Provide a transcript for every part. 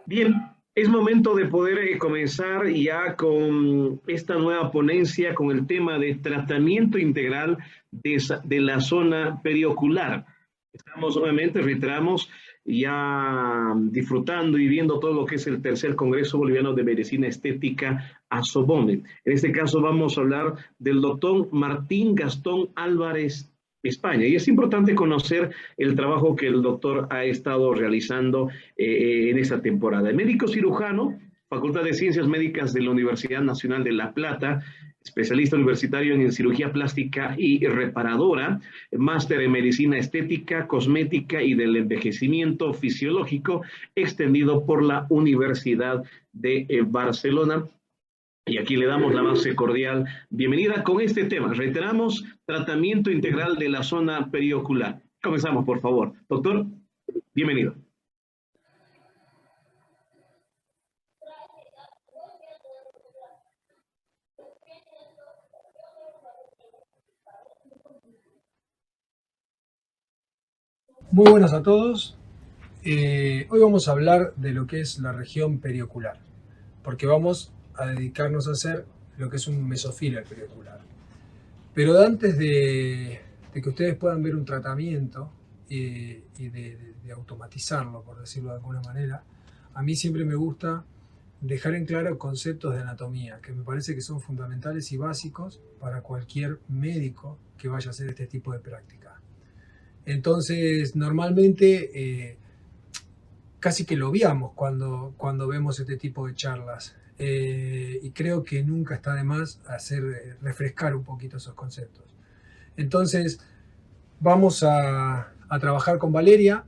Bien, es momento de poder comenzar ya con esta nueva ponencia con el tema de tratamiento integral de la zona periocular. Estamos nuevamente, reiteramos, ya disfrutando y viendo todo lo que es el tercer Congreso Boliviano de Medicina Estética ASOBOME. En este caso vamos a hablar del doctor Martín Gastón Álvarez España. Y es importante conocer el trabajo que el doctor ha estado realizando en esta temporada. Médico cirujano, Facultad de Ciencias Médicas de la Universidad Nacional de La Plata, especialista universitario en cirugía plástica y reparadora, máster en medicina estética, cosmética y del envejecimiento fisiológico, extendido por la Universidad de Barcelona. Y aquí le damos la más cordial bienvenida con este tema. Reiteramos, tratamiento integral de la zona periocular. Comenzamos, por favor. Doctor, bienvenido. Muy buenas a todos. Hoy vamos a hablar de lo que es la región periocular, porque vamos a dedicarnos a hacer lo que es un mesofiller periocular. Pero antes de que ustedes puedan ver un tratamiento y de automatizarlo, por decirlo de alguna manera, a mí siempre me gusta dejar en claro conceptos de anatomía, que me parece que son fundamentales y básicos para cualquier médico que vaya a hacer este tipo de práctica. Entonces, normalmente casi que lo obviamos cuando vemos este tipo de charlas. Y creo que nunca está de más refrescar un poquito esos conceptos. Entonces, vamos a trabajar con Valeria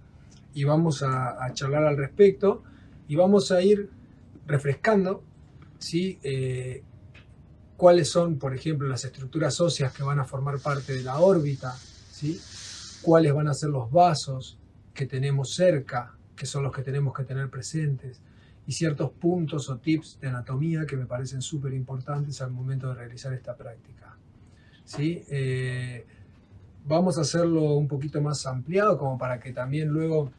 y vamos a charlar al respecto y vamos a ir refrescando, ¿sí? Cuáles son, por ejemplo, las estructuras óseas que van a formar parte de la órbita, ¿sí? Cuáles van a ser los vasos que tenemos cerca, que son los que tenemos que tener presentes, y ciertos puntos o tips de anatomía que me parecen súper importantes al momento de realizar esta práctica, ¿sí? Vamos a hacerlo un poquito más ampliado, como para que también luego,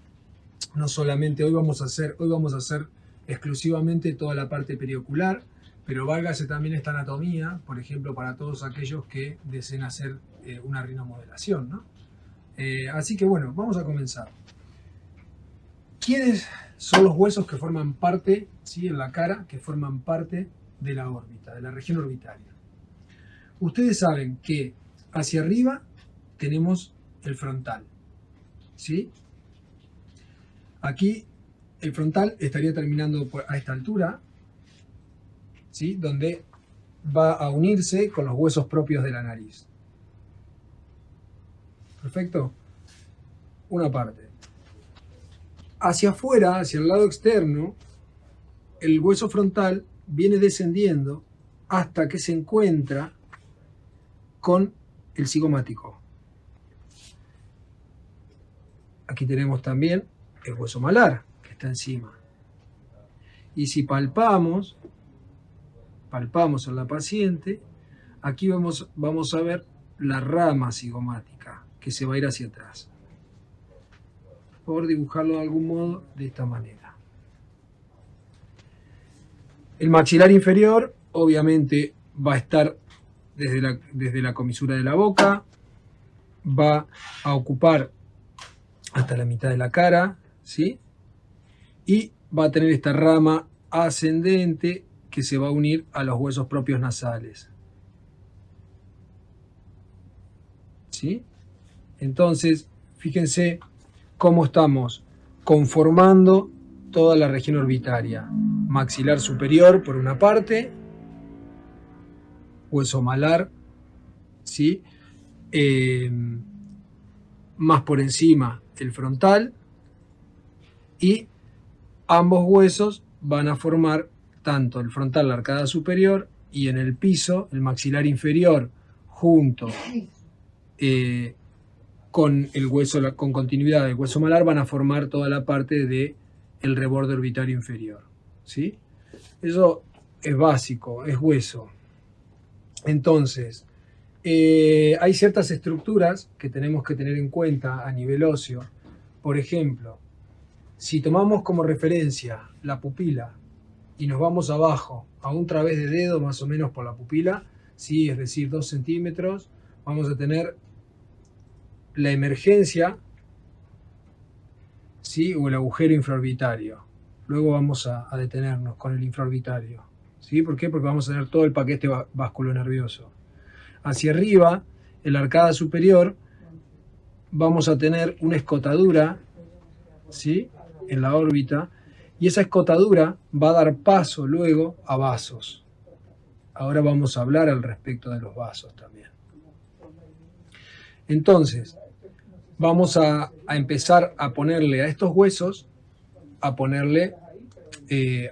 no solamente hoy vamos a hacer exclusivamente toda la parte periocular, pero válgase también esta anatomía, por ejemplo, para todos aquellos que deseen hacer una rinomodelación, ¿no? Así que bueno, vamos a comenzar. ¿Quiénes son los huesos que forman parte, ¿sí?, en la cara, que forman parte de la órbita, de la región orbitaria? Ustedes saben que hacia arriba tenemos el frontal, ¿sí? Aquí el frontal estaría terminando a esta altura, ¿sí?, donde va a unirse con los huesos propios de la nariz. Perfecto. Una parte. Hacia afuera, hacia el lado externo, el hueso frontal viene descendiendo hasta que se encuentra con el cigomático. Aquí tenemos también el hueso malar, que está encima. Y si palpamos en la paciente, aquí vamos a ver la rama cigomática, que se va a ir hacia atrás. Por dibujarlo de algún modo de esta manera. El maxilar inferior obviamente va a estar desde la comisura de la boca, va a ocupar hasta la mitad de la cara, ¿sí? Y va a tener esta rama ascendente que se va a unir a los huesos propios nasales, ¿sí? Entonces, fíjense cómo estamos conformando toda la región orbitaria. Maxilar superior por una parte, hueso malar, ¿sí? Más por encima el frontal, y ambos huesos van a formar tanto el frontal, la arcada superior, y en el piso el maxilar inferior junto con el hueso, con continuidad del hueso malar, van a formar toda la parte del reborde orbitario inferior, ¿sí? Eso es básico, es hueso. Entonces, hay ciertas estructuras que tenemos que tener en cuenta a nivel óseo. Por ejemplo, Si tomamos como referencia la pupila y nos vamos abajo a un través de dedo más o menos por la pupila, ¿sí? Es decir, 2 centímetros, vamos a tener la emergencia, ¿sí? O el agujero infraorbitario. Luego vamos a detenernos con el infraorbitario, ¿sí? ¿Por qué? Porque vamos a tener todo el paquete vasculonervioso. Hacia arriba, en la arcada superior, vamos a tener una escotadura, ¿sí? En la órbita, y esa escotadura va a dar paso luego a vasos. Ahora vamos a hablar al respecto de los vasos también. Entonces, vamos a empezar a ponerle a estos huesos, a ponerle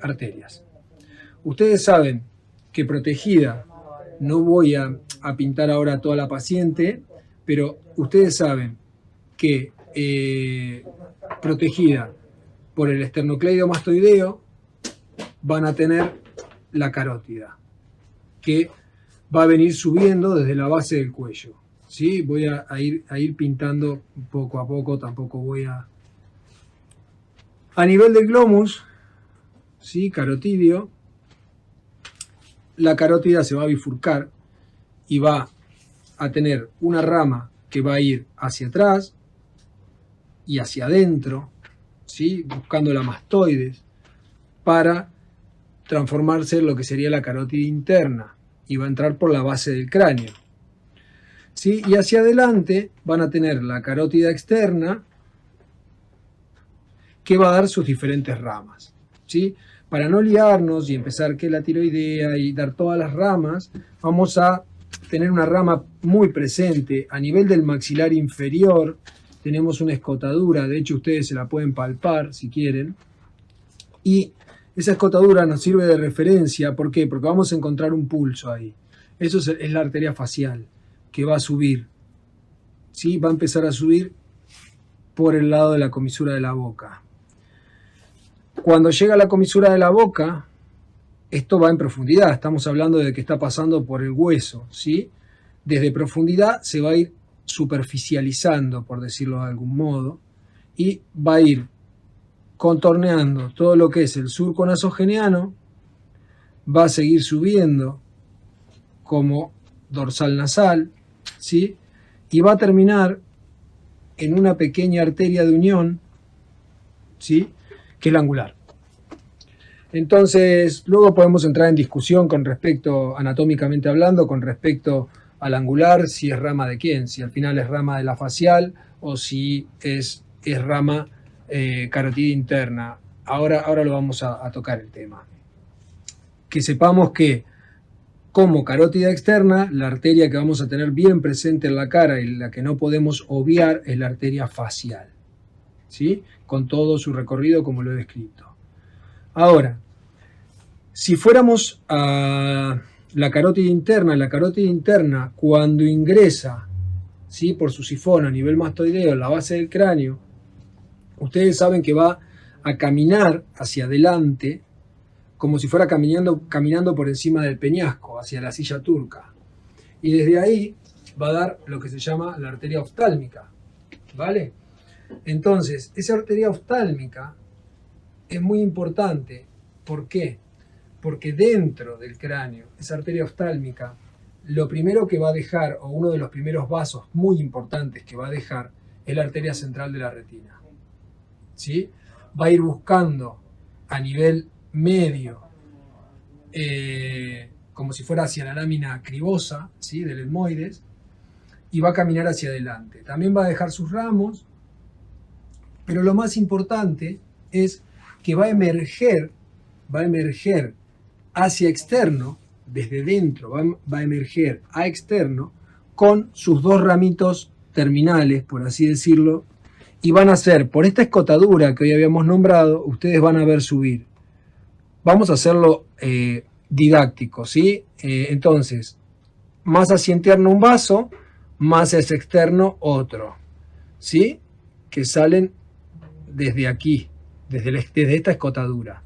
arterias. Ustedes saben que protegida, no voy a pintar ahora a toda la paciente, pero ustedes saben que protegida por el esternocleidomastoideo van a tener la carótida, que va a venir subiendo desde la base del cuello. ¿Sí? Voy a ir pintando poco a poco, tampoco voy a... A nivel del glomus, ¿sí? Carotidio, la carótida se va a bifurcar y va a tener una rama que va a ir hacia atrás y hacia adentro, ¿sí? Buscando la mastoides, para transformarse en lo que sería la carótida interna y va a entrar por la base del cráneo, ¿sí? Y hacia adelante van a tener la carótida externa, que va a dar sus diferentes ramas, ¿sí? Para no liarnos y empezar que la tiroidea y dar todas las ramas, vamos a tener una rama muy presente a nivel del maxilar inferior. Tenemos una escotadura, de hecho ustedes se la pueden palpar si quieren, y esa escotadura nos sirve de referencia. ¿Por qué? Porque vamos a encontrar un pulso ahí. Eso es la arteria facial, que va a subir, ¿sí? Va a empezar a subir por el lado de la comisura de la boca. Cuando llega a la comisura de la boca, esto va en profundidad, estamos hablando de que está pasando por el hueso, ¿sí? Desde profundidad se va a ir superficializando, por decirlo de algún modo, y va a ir contorneando todo lo que es el surco nasogeniano, va a seguir subiendo como dorsal nasal, ¿sí? Y va a terminar en una pequeña arteria de unión, ¿sí? Que es la angular. Entonces, luego podemos entrar en discusión con respecto, anatómicamente hablando, con respecto al angular, si es rama de quién, si al final es rama de la facial o si es rama carótida interna. Ahora lo vamos a tocar el tema. Que sepamos que como carótida externa, la arteria que vamos a tener bien presente en la cara y la que no podemos obviar es la arteria facial, ¿sí? Con todo su recorrido como lo he descrito. Ahora, si fuéramos a la carótida interna cuando ingresa, ¿sí? Por su sifón a nivel mastoideo en la base del cráneo, ustedes saben que va a caminar hacia adelante como si fuera caminando por encima del peñasco, hacia la silla turca. Y desde ahí va a dar lo que se llama la arteria oftálmica, ¿vale? Entonces, esa arteria oftálmica es muy importante. ¿Por qué? Porque dentro del cráneo, esa arteria oftálmica, lo primero que va a dejar, o uno de los primeros vasos muy importantes que va a dejar, es la arteria central de la retina, ¿sí? Va a ir buscando a nivel medio, como si fuera hacia la lámina cribosa, ¿sí? Del etmoides, y va a caminar hacia adelante. También va a dejar sus ramos, pero lo más importante es que va a emerger hacia externo, desde dentro, va a emerger a externo con sus dos ramitos terminales, por así decirlo, y van a ser, por esta escotadura que hoy habíamos nombrado, ustedes van a ver subir. Vamos a hacerlo didáctico, ¿sí? Entonces, más hacia interno un vaso, más hacia externo otro, ¿sí? Que salen desde aquí, desde esta escotadura.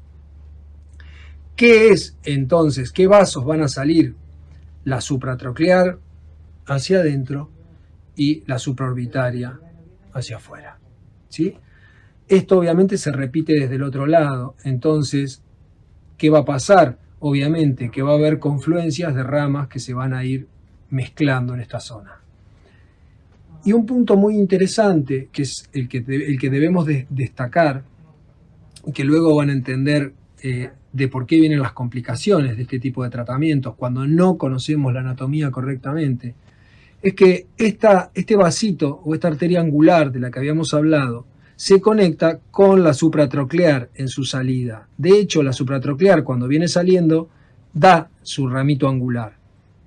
¿Qué es entonces? ¿Qué vasos van a salir? La supratroclear hacia adentro y la supraorbitaria hacia afuera, ¿sí? esto obviamente se repite desde el otro lado. Entonces, ¿qué va a pasar? Obviamente que va a haber confluencias de ramas que se van a ir mezclando en esta zona. Y un punto muy interesante, que es el que debemos destacar, y que luego van a entender de por qué vienen las complicaciones de este tipo de tratamientos cuando no conocemos la anatomía correctamente, es que este vasito o esta arteria angular de la que habíamos hablado se conecta con la supratroclear en su salida. De hecho, la supratroclear cuando viene saliendo da su ramito angular,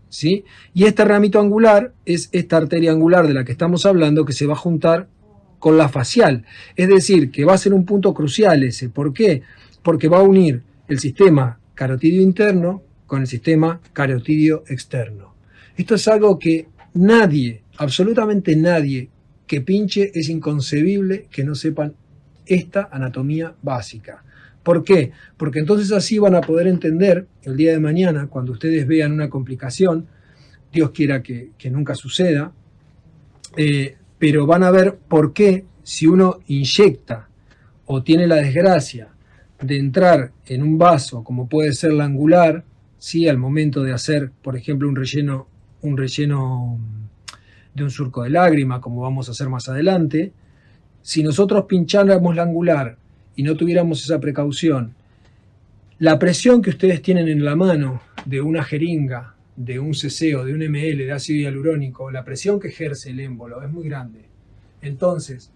¿sí? Y este ramito angular es esta arteria angular de la que estamos hablando, que se va a juntar con la facial. Es decir, que va a ser un punto crucial ese. ¿Por qué? Porque va a unir el sistema carotidio interno con el sistema carotidio externo. Esto es algo que nadie, absolutamente nadie que pinche, es inconcebible que no sepan esta anatomía básica. ¿Por qué? Porque entonces así van a poder entender el día de mañana, cuando ustedes vean una complicación, Dios quiera que nunca suceda, pero van a ver por qué si uno inyecta o tiene la desgracia de entrar en un vaso, como puede ser la angular, ¿sí? Al momento de hacer, por ejemplo, un relleno de un surco de lágrima, como vamos a hacer más adelante, si nosotros pincháramos la angular y no tuviéramos esa precaución, la presión que ustedes tienen en la mano de una jeringa, de un cc o de un ml de ácido hialurónico, la presión que ejerce el émbolo es muy grande. Entonces,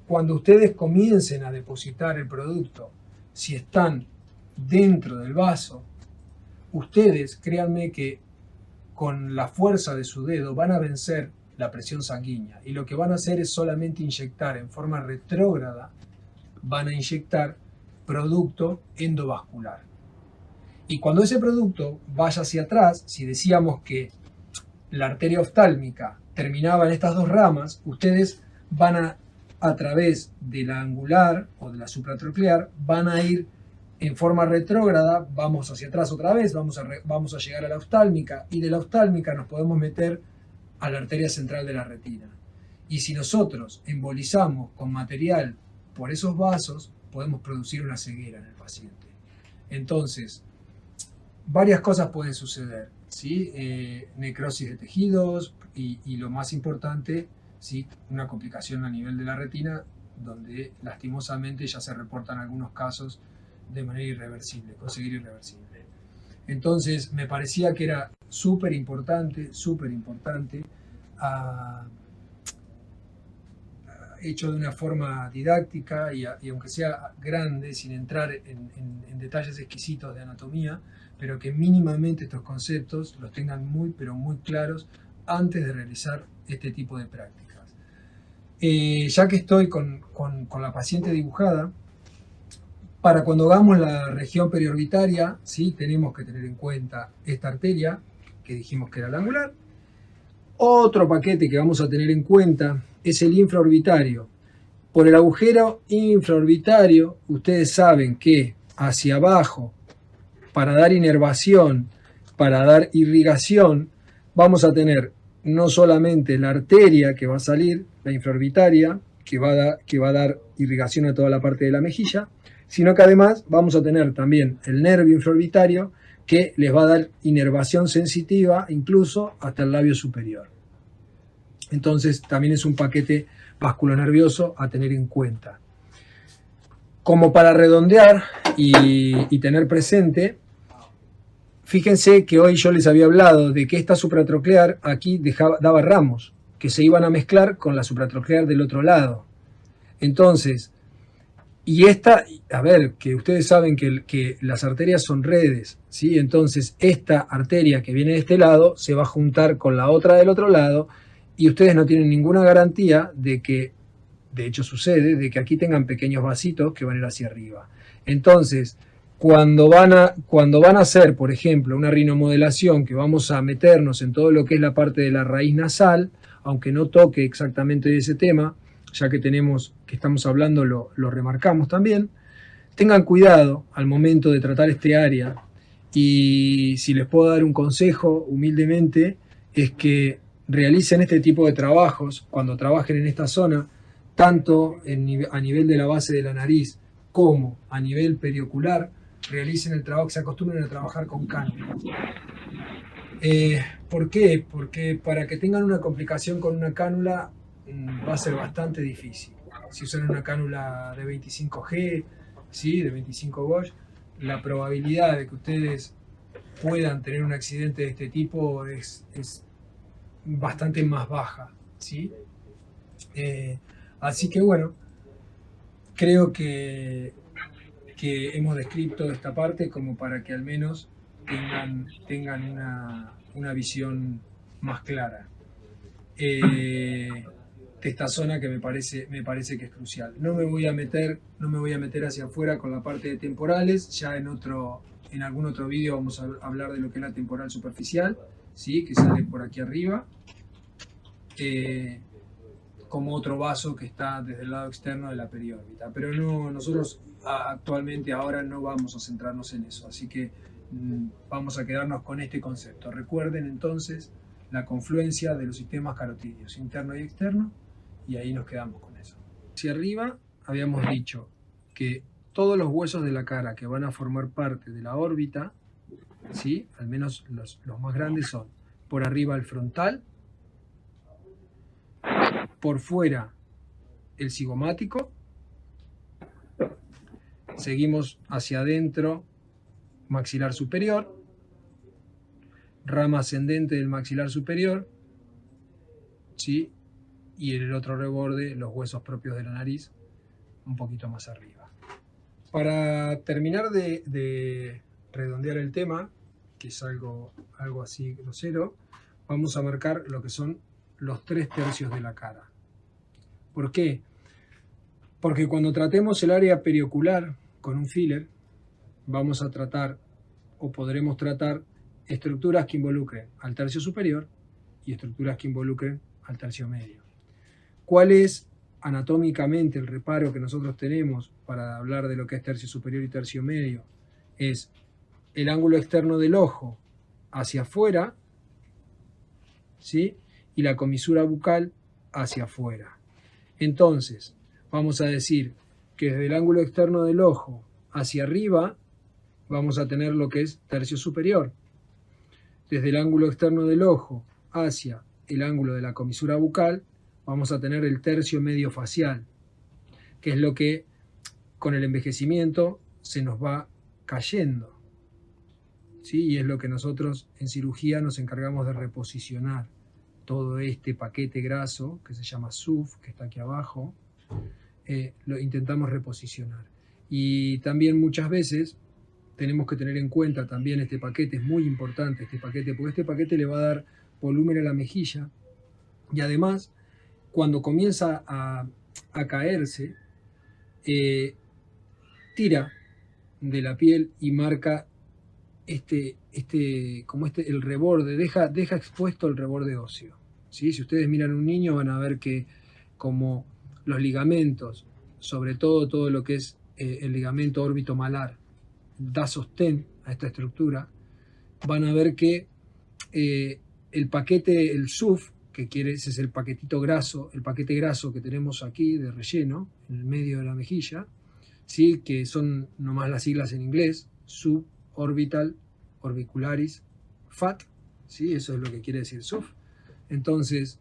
cuando ustedes comiencen a depositar el producto, si están dentro del vaso, ustedes, créanme que con la fuerza de su dedo van a vencer la presión sanguínea, y lo que van a hacer es solamente inyectar en forma retrógrada, van a inyectar producto endovascular. Y cuando ese producto vaya hacia atrás, si decíamos que la arteria oftálmica terminaba en estas dos ramas, ustedes van a través de la angular o de la supratroclear, van a ir en forma retrógrada, vamos hacia atrás otra vez, vamos a llegar a la oftálmica, y de la oftálmica nos podemos meter a la arteria central de la retina. Y si nosotros embolizamos con material por esos vasos, podemos producir una ceguera en el paciente. Entonces, varias cosas pueden suceder, ¿sí? Necrosis de tejidos y lo más importante, ¿sí? Una complicación a nivel de la retina, donde lastimosamente ya se reportan algunos casos de manera irreversible, conseguir irreversible. Entonces me parecía que era súper importante, hecho de una forma didáctica y aunque sea grande, sin entrar en detalles exquisitos de anatomía, pero que mínimamente estos conceptos los tengan muy, pero muy claros antes de realizar este tipo de prácticas. Ya que estoy con la paciente dibujada, para cuando hagamos la región periorbitaria, ¿sí? Tenemos que tener en cuenta esta arteria, que dijimos que era la angular. Otro paquete que vamos a tener en cuenta es el infraorbitario. Por el agujero infraorbitario, ustedes saben que hacia abajo, para dar inervación, para dar irrigación, vamos a tener no solamente la arteria que va a salir, la infraorbitaria, que va a dar irrigación a toda la parte de la mejilla, sino que además vamos a tener también el nervio infraorbitario, que les va a dar inervación sensitiva incluso hasta el labio superior. Entonces también es un paquete vasculonervioso a tener en cuenta. Como para redondear y tener presente, fíjense que hoy yo les había hablado de que esta supratroclear aquí daba ramos que se iban a mezclar con la supratroclear del otro lado. Entonces, y esta, a ver, que ustedes saben que las arterias son redes, ¿sí? Entonces esta arteria que viene de este lado se va a juntar con la otra del otro lado, y ustedes no tienen ninguna garantía de que, de hecho sucede, de que aquí tengan pequeños vasitos que van a ir hacia arriba. Entonces, cuando van a hacer, por ejemplo, una rinomodelación, que vamos a meternos en todo lo que es la parte de la raíz nasal, aunque no toque exactamente de ese tema, ya que estamos hablando, lo remarcamos también, tengan cuidado al momento de tratar este área, y si les puedo dar un consejo humildemente, es que realicen este tipo de trabajos cuando trabajen en esta zona tanto a nivel de la base de la nariz como a nivel periocular, realicen el trabajo, que se acostumbren a trabajar con cánula. ¿Por qué? Porque para que tengan una complicación con una cánula va a ser bastante difícil. Si usan una cánula de 25G, ¿sí? De 25 Gauge, la probabilidad de que ustedes puedan tener un accidente de este tipo es bastante más baja, ¿sí? Así que bueno, creo que hemos descrito esta parte como para que al menos tengan una visión más clara de esta zona que me parece que es crucial. No me voy a meter hacia afuera con la parte de temporales. Ya en algún otro vídeo vamos a hablar de lo que es la temporal superficial, ¿sí? Que sale por aquí arriba, como otro vaso que está desde el lado externo de la periórbita. Pero no, nosotros actualmente ahora no vamos a centrarnos en eso, así que vamos a quedarnos con este concepto. Recuerden entonces la confluencia de los sistemas carotídeos interno y externo, y ahí nos quedamos con eso. Hacia arriba habíamos dicho que todos los huesos de la cara que van a formar parte de la órbita, ¿sí? Al menos los más grandes, son por arriba el frontal, por fuera el cigomático, seguimos hacia adentro, maxilar superior, rama ascendente del maxilar superior, ¿sí? Y en el otro reborde los huesos propios de la nariz, un poquito más arriba. Para terminar de redondear el tema, que es algo así grosero, vamos a marcar lo que son los 3 tercios de la cara. ¿Por qué? Porque cuando tratemos el área periocular con un filler, vamos a tratar o podremos tratar estructuras que involucren al tercio superior y estructuras que involucren al tercio medio. ¿Cuál es anatómicamente el reparo que nosotros tenemos para hablar de lo que es tercio superior y tercio medio? Es el ángulo externo del ojo hacia afuera, ¿sí? Y la comisura bucal hacia afuera. Entonces, vamos a decir que desde el ángulo externo del ojo hacia arriba vamos a tener lo que es tercio superior. Desde el ángulo externo del ojo hacia el ángulo de la comisura bucal vamos a tener el tercio medio facial, que es lo que con el envejecimiento se nos va cayendo, ¿sí? Y es lo que nosotros en cirugía nos encargamos de reposicionar. Todo este paquete graso, que se llama SUF, que está aquí abajo, lo intentamos reposicionar. Y también muchas veces tenemos que tener en cuenta también este paquete, es muy importante este paquete, porque este paquete le va a dar volumen a la mejilla, y además, cuando comienza a caerse, tira de la piel y marca el reborde, deja expuesto el reborde óseo, ¿sí? Si ustedes miran a un niño van a ver que como los ligamentos, sobre todo lo que es el ligamento órbito-malar, da sostén a esta estructura, van a ver que el paquete, el SUF, ese es el paquetito graso, el paquete graso que tenemos aquí de relleno, en el medio de la mejilla, ¿sí? Que son nomás las siglas en inglés, Suborbital Orbicularis Fat, ¿sí? Eso es lo que quiere decir SUF. Entonces,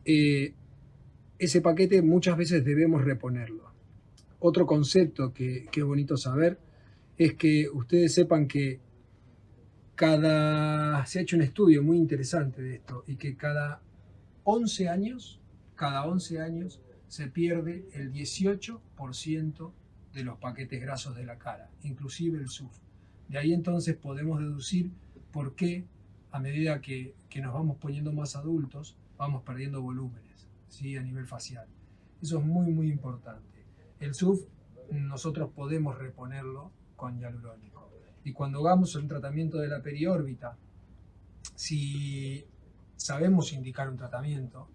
ese paquete muchas veces debemos reponerlo. Otro concepto que es bonito saber es que ustedes sepan que se ha hecho un estudio muy interesante de esto, y que cada 11 años se pierde el 18% de los paquetes grasos de la cara, inclusive el SUF. De ahí entonces podemos deducir por qué a medida que nos vamos poniendo más adultos vamos perdiendo volúmenes, ¿sí? A nivel facial. Eso es muy muy importante. El SUF nosotros podemos reponerlo con hialurónico. Y cuando hagamos un tratamiento de la periórbita, si sabemos indicar un tratamiento,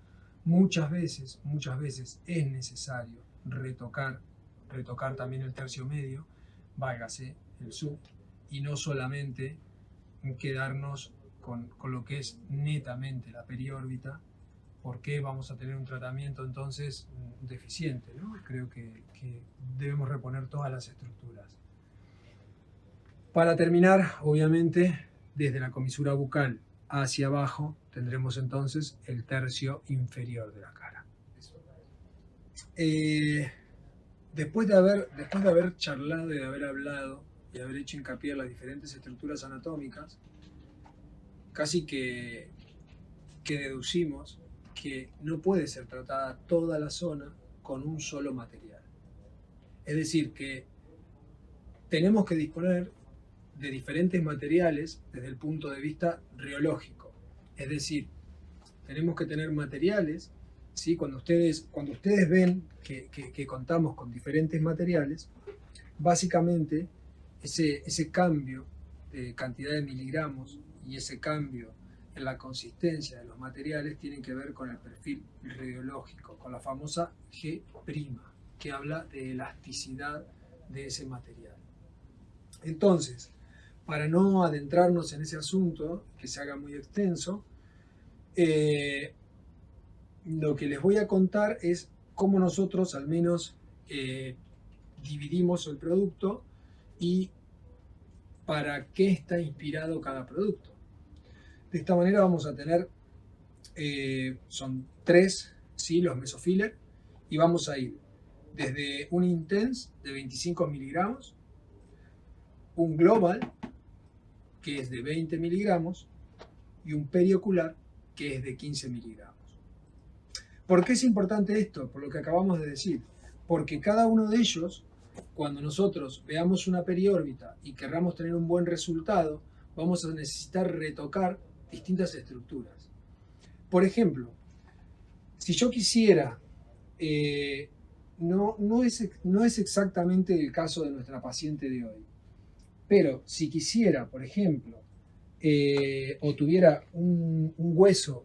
muchas veces es necesario retocar también el tercio medio, válgase el SUF, y no solamente quedarnos con lo que es netamente la periórbita ¿por qué vamos a tener un tratamiento entonces deficiente, ¿no? Creo que debemos reponer todas las estructuras. Para terminar, obviamente, desde la comisura bucal hacia abajo tendremos entonces el tercio inferior de la cara. Después de haber charlado y de haber hablado y de haber hecho hincapié en las diferentes estructuras anatómicas, casi que deducimos que no puede ser tratada toda la zona con un solo material. Es decir, que tenemos que disponer de diferentes materiales desde el punto de vista riológico. Es decir, tenemos que tener materiales, ¿sí? Cuando ustedes ven que contamos con diferentes materiales, básicamente ese cambio de cantidad de miligramos y ese cambio en la consistencia de los materiales tienen que ver con el perfil radiológico, con la famosa G', que habla de elasticidad de ese material. Entonces, para no adentrarnos en ese asunto, que se haga muy extenso, lo que les voy a contar es cómo nosotros al menos dividimos el producto y para qué está inspirado cada producto. De esta manera vamos a tener, son 3, ¿sí?, los mesofiller, y vamos a ir desde un Intense de 25 miligramos, un Global, que es de 20 miligramos, y un periocular, que es de 15 miligramos. ¿Por qué es importante esto? Por lo que acabamos de decir. Porque cada uno de ellos, cuando nosotros veamos una periórbita y querramos tener un buen resultado, vamos a necesitar retocar distintas estructuras. Por ejemplo, si yo quisiera, no es exactamente el caso de nuestra paciente de hoy, pero si quisiera, por ejemplo, o tuviera un hueso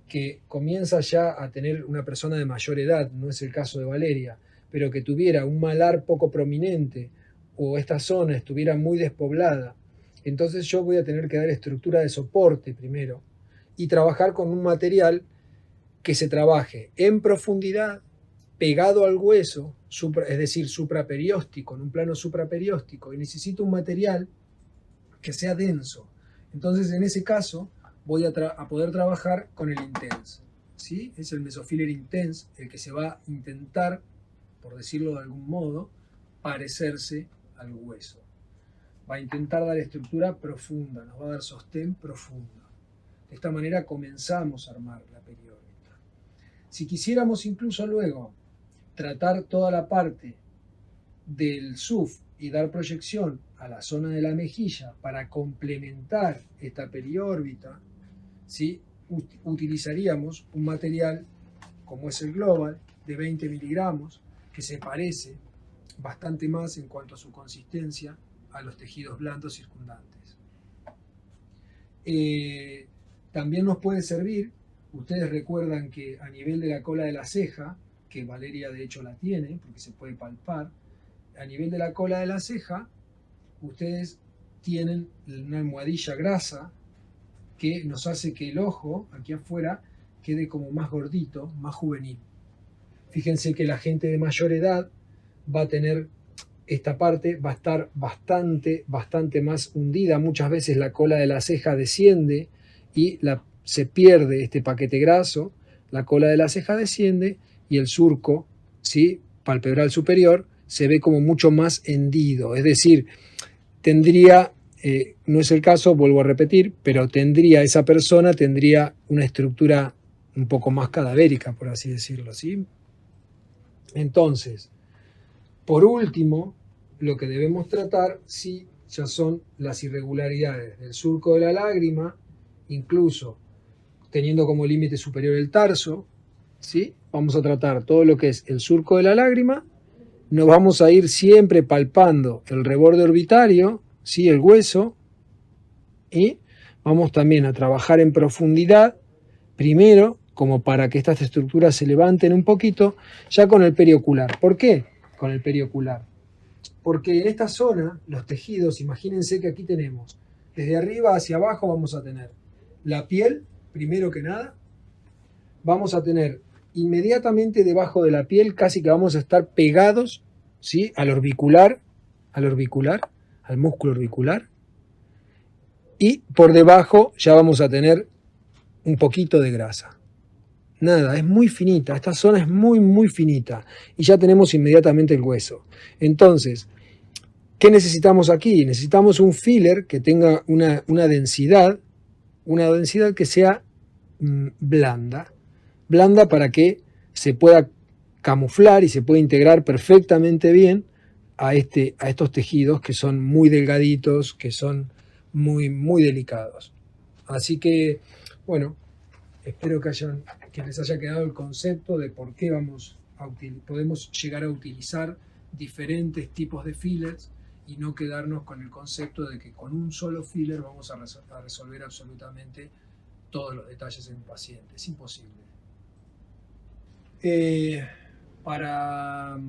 que comienza ya a tener una persona de mayor edad, no es el caso de Valeria, pero que tuviera un malar poco prominente o esta zona estuviera muy despoblada, entonces yo voy a tener que dar estructura de soporte primero y trabajar con un material que se trabaje en profundidad, pegado al hueso, es decir, supraperióstico, en un plano supraperióstico, y necesito un material que sea denso. Entonces, en ese caso, voy a poder trabajar con el Intense, ¿sí? Es el mesofiller Intense el que se va a intentar, por decirlo de algún modo, parecerse al hueso. Va a intentar dar estructura profunda, nos va a dar sostén profundo. De esta manera comenzamos a armar la periórbita. Si quisiéramos incluso luego tratar toda la parte del SUF y dar proyección a la zona de la mejilla para complementar esta periórbita, ¿sí?, utilizaríamos un material como es el Global de 20 miligramos que se parece bastante más en cuanto a su consistencia a los tejidos blandos circundantes. También nos puede servir, ustedes recuerdan que a nivel de la cola de la ceja, que Valeria de hecho la tiene, porque se puede palpar, a nivel de la cola de la ceja, ustedes tienen una almohadilla grasa que nos hace que el ojo, aquí afuera, quede como más gordito, más juvenil. Fíjense que la gente de mayor edad va a tener esta parte, va a estar bastante más hundida. Muchas veces la cola de la ceja desciende y se pierde este paquete graso, la cola de la ceja desciende y el surco, ¿sí?, palpebral superior se ve como mucho más hendido. Es decir, tendría, no es el caso, vuelvo a repetir, pero esa persona tendría una estructura un poco más cadavérica, por así decirlo, ¿sí? Entonces, por último, lo que debemos tratar, sí, ya son las irregularidades del surco de la lágrima, incluso teniendo como límite superior el tarso, ¿sí? Vamos a tratar todo lo que es el surco de la lágrima, nos vamos a ir siempre palpando el reborde orbitario, ¿sí?, el hueso, y vamos también a trabajar en profundidad, primero, como para que estas estructuras se levanten un poquito, ya con el periocular. ¿Por qué con el periocular? Porque en esta zona, los tejidos, imagínense que aquí tenemos, desde arriba hacia abajo vamos a tener la piel, primero que nada, vamos a tener inmediatamente debajo de la piel, casi que vamos a estar pegados, ¿sí?, al orbicular, al músculo orbicular, y por debajo ya vamos a tener un poquito de grasa. Nada, es muy finita, esta zona es muy finita, y ya tenemos inmediatamente el hueso. Entonces, ¿qué necesitamos aquí? Necesitamos un filler que tenga una densidad que sea blanda para que se pueda camuflar y se pueda integrar perfectamente bien a estos tejidos que son muy delgaditos, que son muy delicados. Así que, bueno, espero que les haya quedado el concepto de por qué podemos llegar a utilizar diferentes tipos de fillers y no quedarnos con el concepto de que con un solo filler vamos a resolver absolutamente todos los detalles en un paciente. Es imposible. Para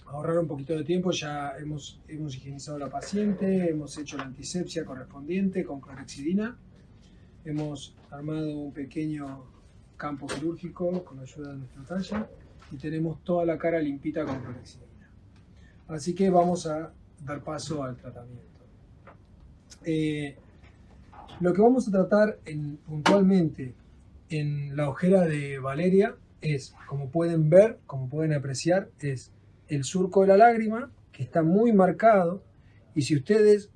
ahorrar un poquito de tiempo, ya hemos higienizado a la paciente, hemos hecho la antisepsia correspondiente con clorhexidina, hemos armado un pequeño campo quirúrgico con ayuda de nuestra talla y tenemos toda la cara limpita con clorhexidina. Así que vamos a dar paso al tratamiento. Lo que vamos a tratar puntualmente en la ojera de Valeria es, como pueden ver, como pueden apreciar, es el surco de la lágrima, que está muy marcado, y si ustedes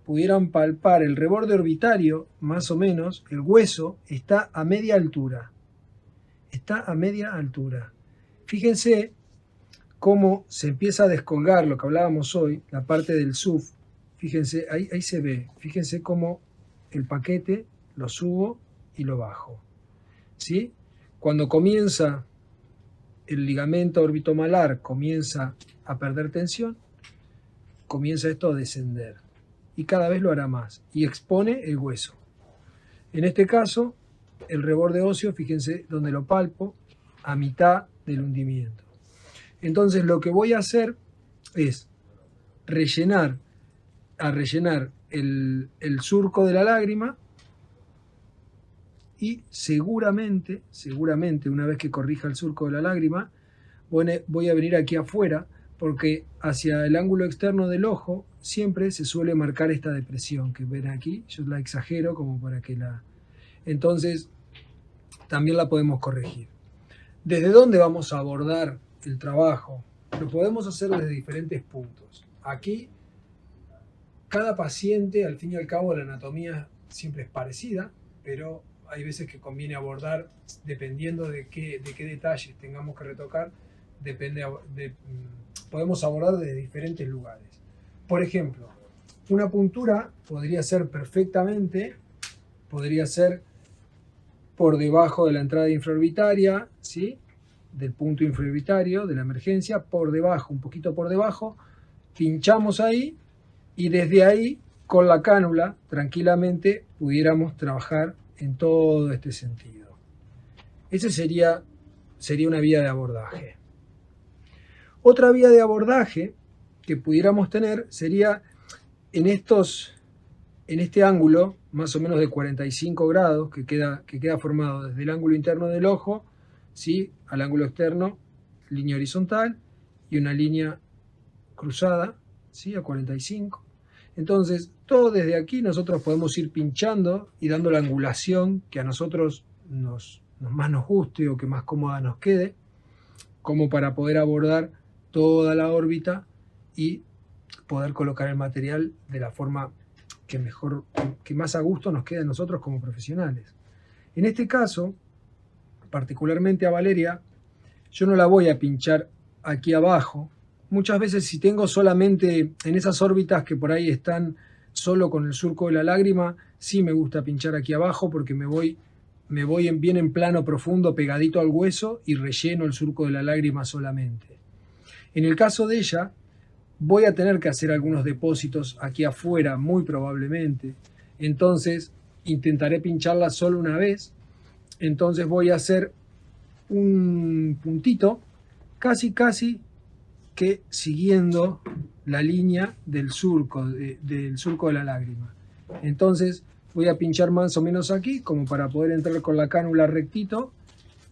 pudieran palpar el reborde orbitario, más o menos, el hueso está a media altura. Está a media altura. Fíjense cómo se empieza a descolgar lo que hablábamos hoy, la parte del SUF. Fíjense, ahí se ve. Fíjense cómo el paquete lo subo y lo bajo. ¿Sí? Cuando comienza el ligamento orbitomalar, comienza a perder tensión, comienza esto a descender. Y cada vez lo hará más. Y expone el hueso. En este caso, el reborde óseo, fíjense donde lo palpo, a mitad del hundimiento. Entonces lo que voy a hacer es rellenar el surco de la lágrima y seguramente, una vez que corrija el surco de la lágrima, voy a venir aquí afuera porque hacia el ángulo externo del ojo siempre se suele marcar esta depresión que ven aquí. Yo la exagero como para que entonces también la podemos corregir. ¿Desde dónde vamos a abordar el trabajo? Lo podemos hacer desde diferentes puntos. Aquí, cada paciente, al fin y al cabo, la anatomía siempre es parecida, pero hay veces que conviene abordar, dependiendo de qué detalles tengamos que retocar, podemos abordar desde diferentes lugares. Por ejemplo, una puntura podría ser por debajo de la entrada infraorbitaria, ¿sí?, del punto infraorbitario de la emergencia, por debajo, un poquito por debajo, pinchamos ahí y desde ahí, con la cánula, tranquilamente pudiéramos trabajar en todo este sentido. Esa sería una vía de abordaje. Otra vía de abordaje que pudiéramos tener sería en este ángulo, más o menos de 45 grados, que queda formado desde el ángulo interno del ojo, ¿sí?, al ángulo externo, línea horizontal y una línea cruzada, ¿sí?, a 45. Entonces, todo desde aquí nosotros podemos ir pinchando y dando la angulación que a nosotros más nos guste o que más cómoda nos quede, como para poder abordar toda la órbita y poder colocar el material de la forma que más a gusto nos quede a nosotros como profesionales. En este caso, particularmente a Valeria, yo no la voy a pinchar aquí abajo. Muchas veces, si tengo solamente en esas órbitas que por ahí están solo con el surco de la lágrima, sí me gusta pinchar aquí abajo porque me voy bien en plano profundo, pegadito al hueso, y relleno el surco de la lágrima solamente. En el caso de ella, voy a tener que hacer algunos depósitos aquí afuera, muy probablemente. Entonces, intentaré pincharla solo una vez. Entonces voy a hacer un puntito casi que siguiendo la línea del surco de la lágrima. Entonces Voy a pinchar más o menos aquí, como para poder entrar con la cánula rectito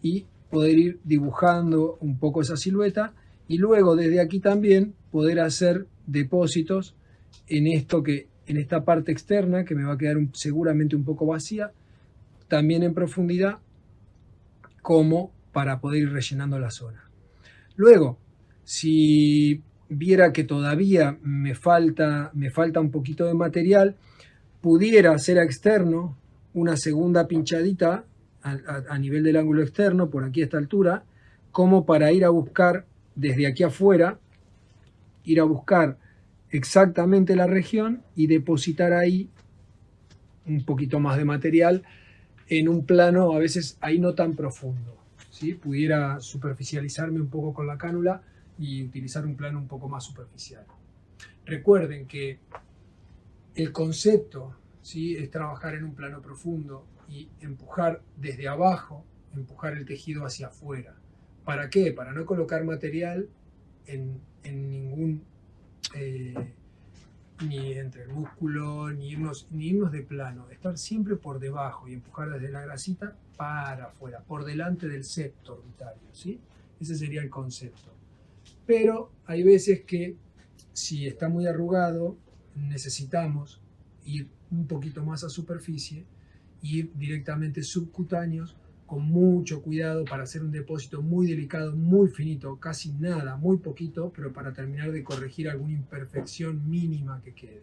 y poder ir dibujando un poco esa silueta. Y luego desde aquí también poder hacer depósitos en esta parte externa, que me va a quedar seguramente un poco vacía, también en profundidad, como para poder ir rellenando la zona. Luego, si viera que todavía me falta un poquito de material, pudiera hacer a externo una segunda pinchadita a nivel del ángulo externo, por aquí a esta altura, como para ir a buscar desde aquí afuera, ir a buscar exactamente la región y depositar ahí un poquito más de material en un plano a veces ahí no tan profundo, ¿sí? Pudiera superficializarme un poco con la cánula y utilizar un plano un poco más superficial. Recuerden que el concepto, ¿sí?, es trabajar en un plano profundo y empujar desde abajo, empujar el tejido hacia afuera. ¿Para qué? Para no colocar material en ningún, ni entre el músculo, ni irnos de plano. Estar siempre por debajo y empujar desde la grasita para afuera, por delante del septo orbitario, ¿sí? Ese sería el concepto. Pero hay veces que si está muy arrugado, necesitamos ir un poquito más a superficie, ir directamente subcutáneos, con mucho cuidado para hacer un depósito muy delicado, muy finito, casi nada, muy poquito, pero para terminar de corregir alguna imperfección mínima que quede,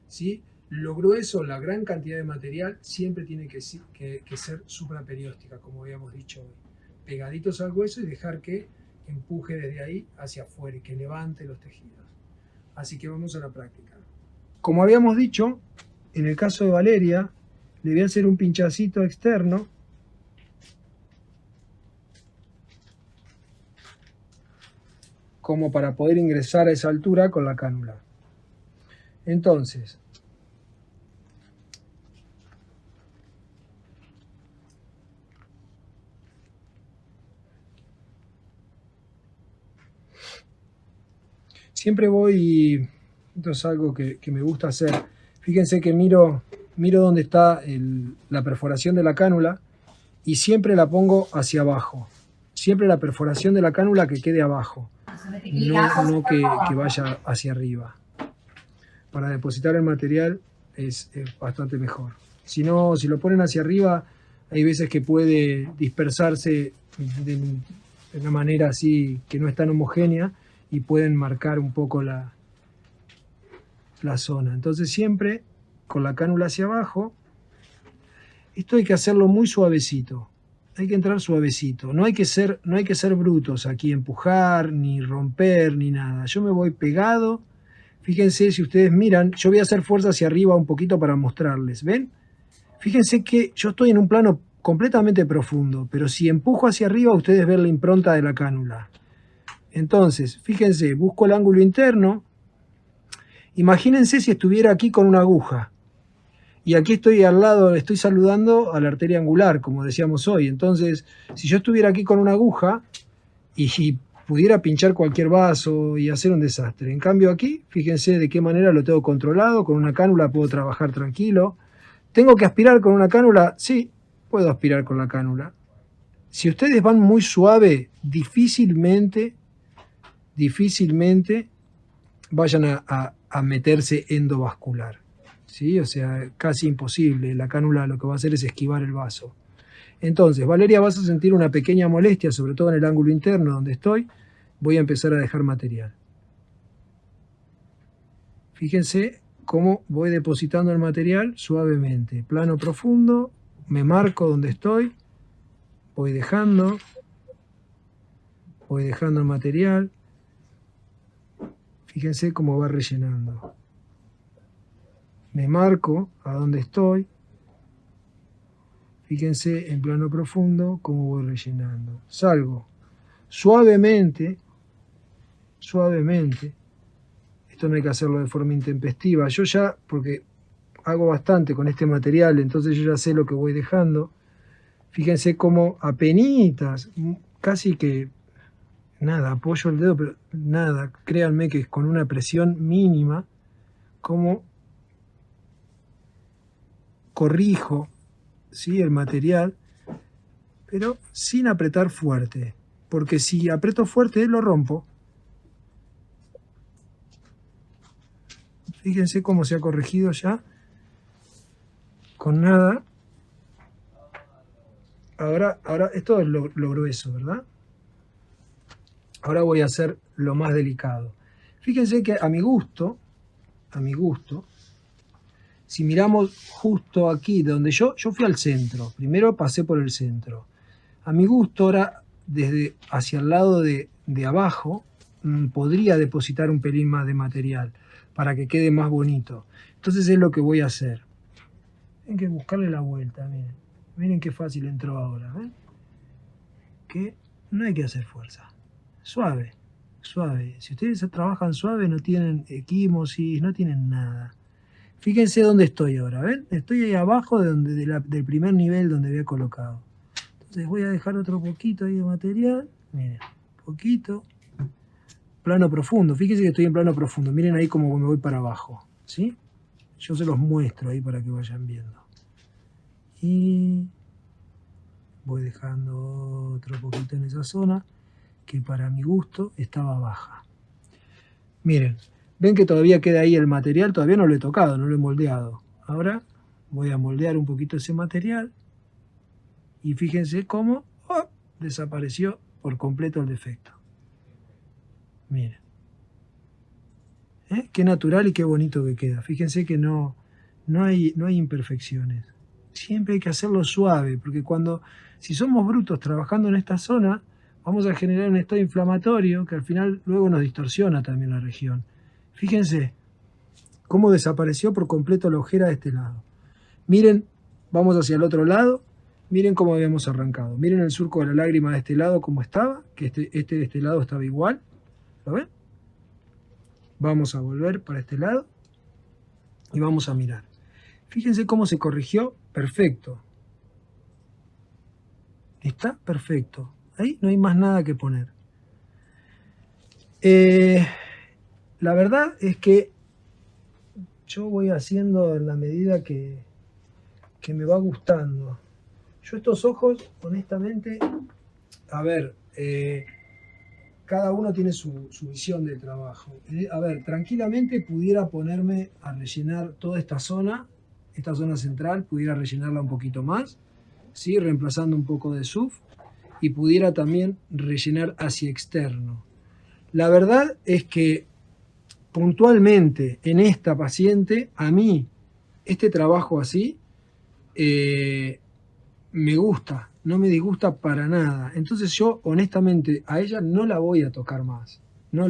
¿sí? Lo grueso, la gran cantidad de material, siempre tiene que ser supraperióstica, como habíamos dicho hoy. Pegaditos al hueso y dejar que empuje desde ahí hacia afuera y que levante los tejidos. Así que vamos a la práctica. Como habíamos dicho, en el caso de Valeria, le voy a hacer un pinchacito externo como para poder ingresar a esa altura con la cánula. Entonces, siempre voy, esto es algo que me gusta hacer, fíjense que miro dónde está la perforación de la cánula y siempre la pongo hacia abajo. Siempre la perforación de la cánula que quede abajo, no que vaya hacia arriba. Para depositar el material es bastante mejor. Si no, si lo ponen hacia arriba, hay veces que puede dispersarse de una manera así que no es tan homogénea y pueden marcar un poco la zona. Entonces siempre con la cánula hacia abajo. Esto hay que hacerlo muy suavecito. Hay que entrar suavecito. No hay que ser brutos aquí, empujar, ni romper, ni nada. Yo me voy pegado. Fíjense, si ustedes miran, yo voy a hacer fuerza hacia arriba un poquito para mostrarles. ¿Ven? Fíjense que yo estoy en un plano completamente profundo, pero si empujo hacia arriba, ustedes ven la impronta de la cánula. Entonces, fíjense, busco el ángulo interno. Imagínense si estuviera aquí con una aguja. Y aquí estoy al lado, estoy saludando a la arteria angular, como decíamos hoy. Entonces, si yo estuviera aquí con una aguja y pudiera pinchar cualquier vaso y hacer un desastre. En cambio aquí, fíjense de qué manera lo tengo controlado. Con una cánula puedo trabajar tranquilo. ¿Tengo que aspirar con una cánula? Sí, puedo aspirar con la cánula. Si ustedes van muy suave, difícilmente vayan a meterse endovascular. ¿Sí? O sea, casi imposible. La cánula lo que va a hacer es esquivar el vaso. Entonces, Valeria, vas a sentir una pequeña molestia, sobre todo en el ángulo interno donde estoy. Voy a empezar a dejar material. Fíjense cómo voy depositando el material suavemente. Plano profundo, me marco donde estoy, voy dejando el material. Fíjense cómo va rellenando. Me marco a donde estoy. Fíjense en plano profundo cómo voy rellenando. Salgo suavemente. Esto no hay que hacerlo de forma intempestiva. Yo ya, porque hago bastante con este material, entonces yo ya sé lo que voy dejando. Fíjense cómo apenitas, casi que nada, apoyo el dedo, pero nada, créanme que con una presión mínima, cómo corrijo, ¿sí?, el material, pero sin apretar fuerte, porque si aprieto fuerte lo rompo. Fíjense cómo se ha corregido ya, con nada. Ahora esto es lo grueso, ¿verdad? Ahora voy a hacer lo más delicado. Fíjense que a mi gusto, si miramos justo aquí, donde yo fui al centro, primero pasé por el centro. A mi gusto ahora, desde hacia el lado de abajo, podría depositar un pelín más de material para que quede más bonito. Entonces es lo que voy a hacer. Hay que buscarle la vuelta, miren. Miren qué fácil entró ahora, ¿ven? Que no hay que hacer fuerza. Suave, suave. Si ustedes trabajan suave, no tienen equimosis, no tienen nada. Fíjense dónde estoy ahora, ¿ven? Estoy ahí abajo del primer nivel donde había colocado. Entonces voy a dejar otro poquito ahí de material. Miren, poquito. Plano profundo. Fíjense que estoy en plano profundo. Miren ahí cómo me voy para abajo, ¿sí? Yo se los muestro ahí para que vayan viendo. Y voy dejando otro poquito en esa zona que para mi gusto estaba baja. Miren, ven que todavía queda ahí el material, todavía no lo he tocado, no lo he moldeado. Ahora voy a moldear un poquito ese material y fíjense cómo desapareció por completo el defecto. Miren. Qué natural y qué bonito que queda. Fíjense que no hay imperfecciones. Siempre hay que hacerlo suave, porque si somos brutos trabajando en esta zona, vamos a generar un estado inflamatorio que al final luego nos distorsiona también la región. Fíjense cómo desapareció por completo la ojera de este lado. Miren, vamos hacia el otro lado, miren cómo habíamos arrancado. Miren el surco de la lágrima de este lado cómo estaba, que este de este lado estaba igual. ¿Lo ven? Vamos a volver para este lado y vamos a mirar. Fíjense cómo se corrigió. Perfecto. Está perfecto. Ahí no hay más nada que poner. La verdad es que yo voy haciendo en la medida que me va gustando. Yo estos ojos, honestamente, a ver, cada uno tiene su visión del trabajo. A ver, tranquilamente pudiera ponerme a rellenar toda esta zona central, pudiera rellenarla un poquito más, ¿sí?, reemplazando un poco de SUF, y pudiera también rellenar hacia externo. La verdad es que puntualmente en esta paciente, a mí este trabajo así me gusta, no me disgusta para nada. Entonces yo honestamente a ella no la voy a tocar más, no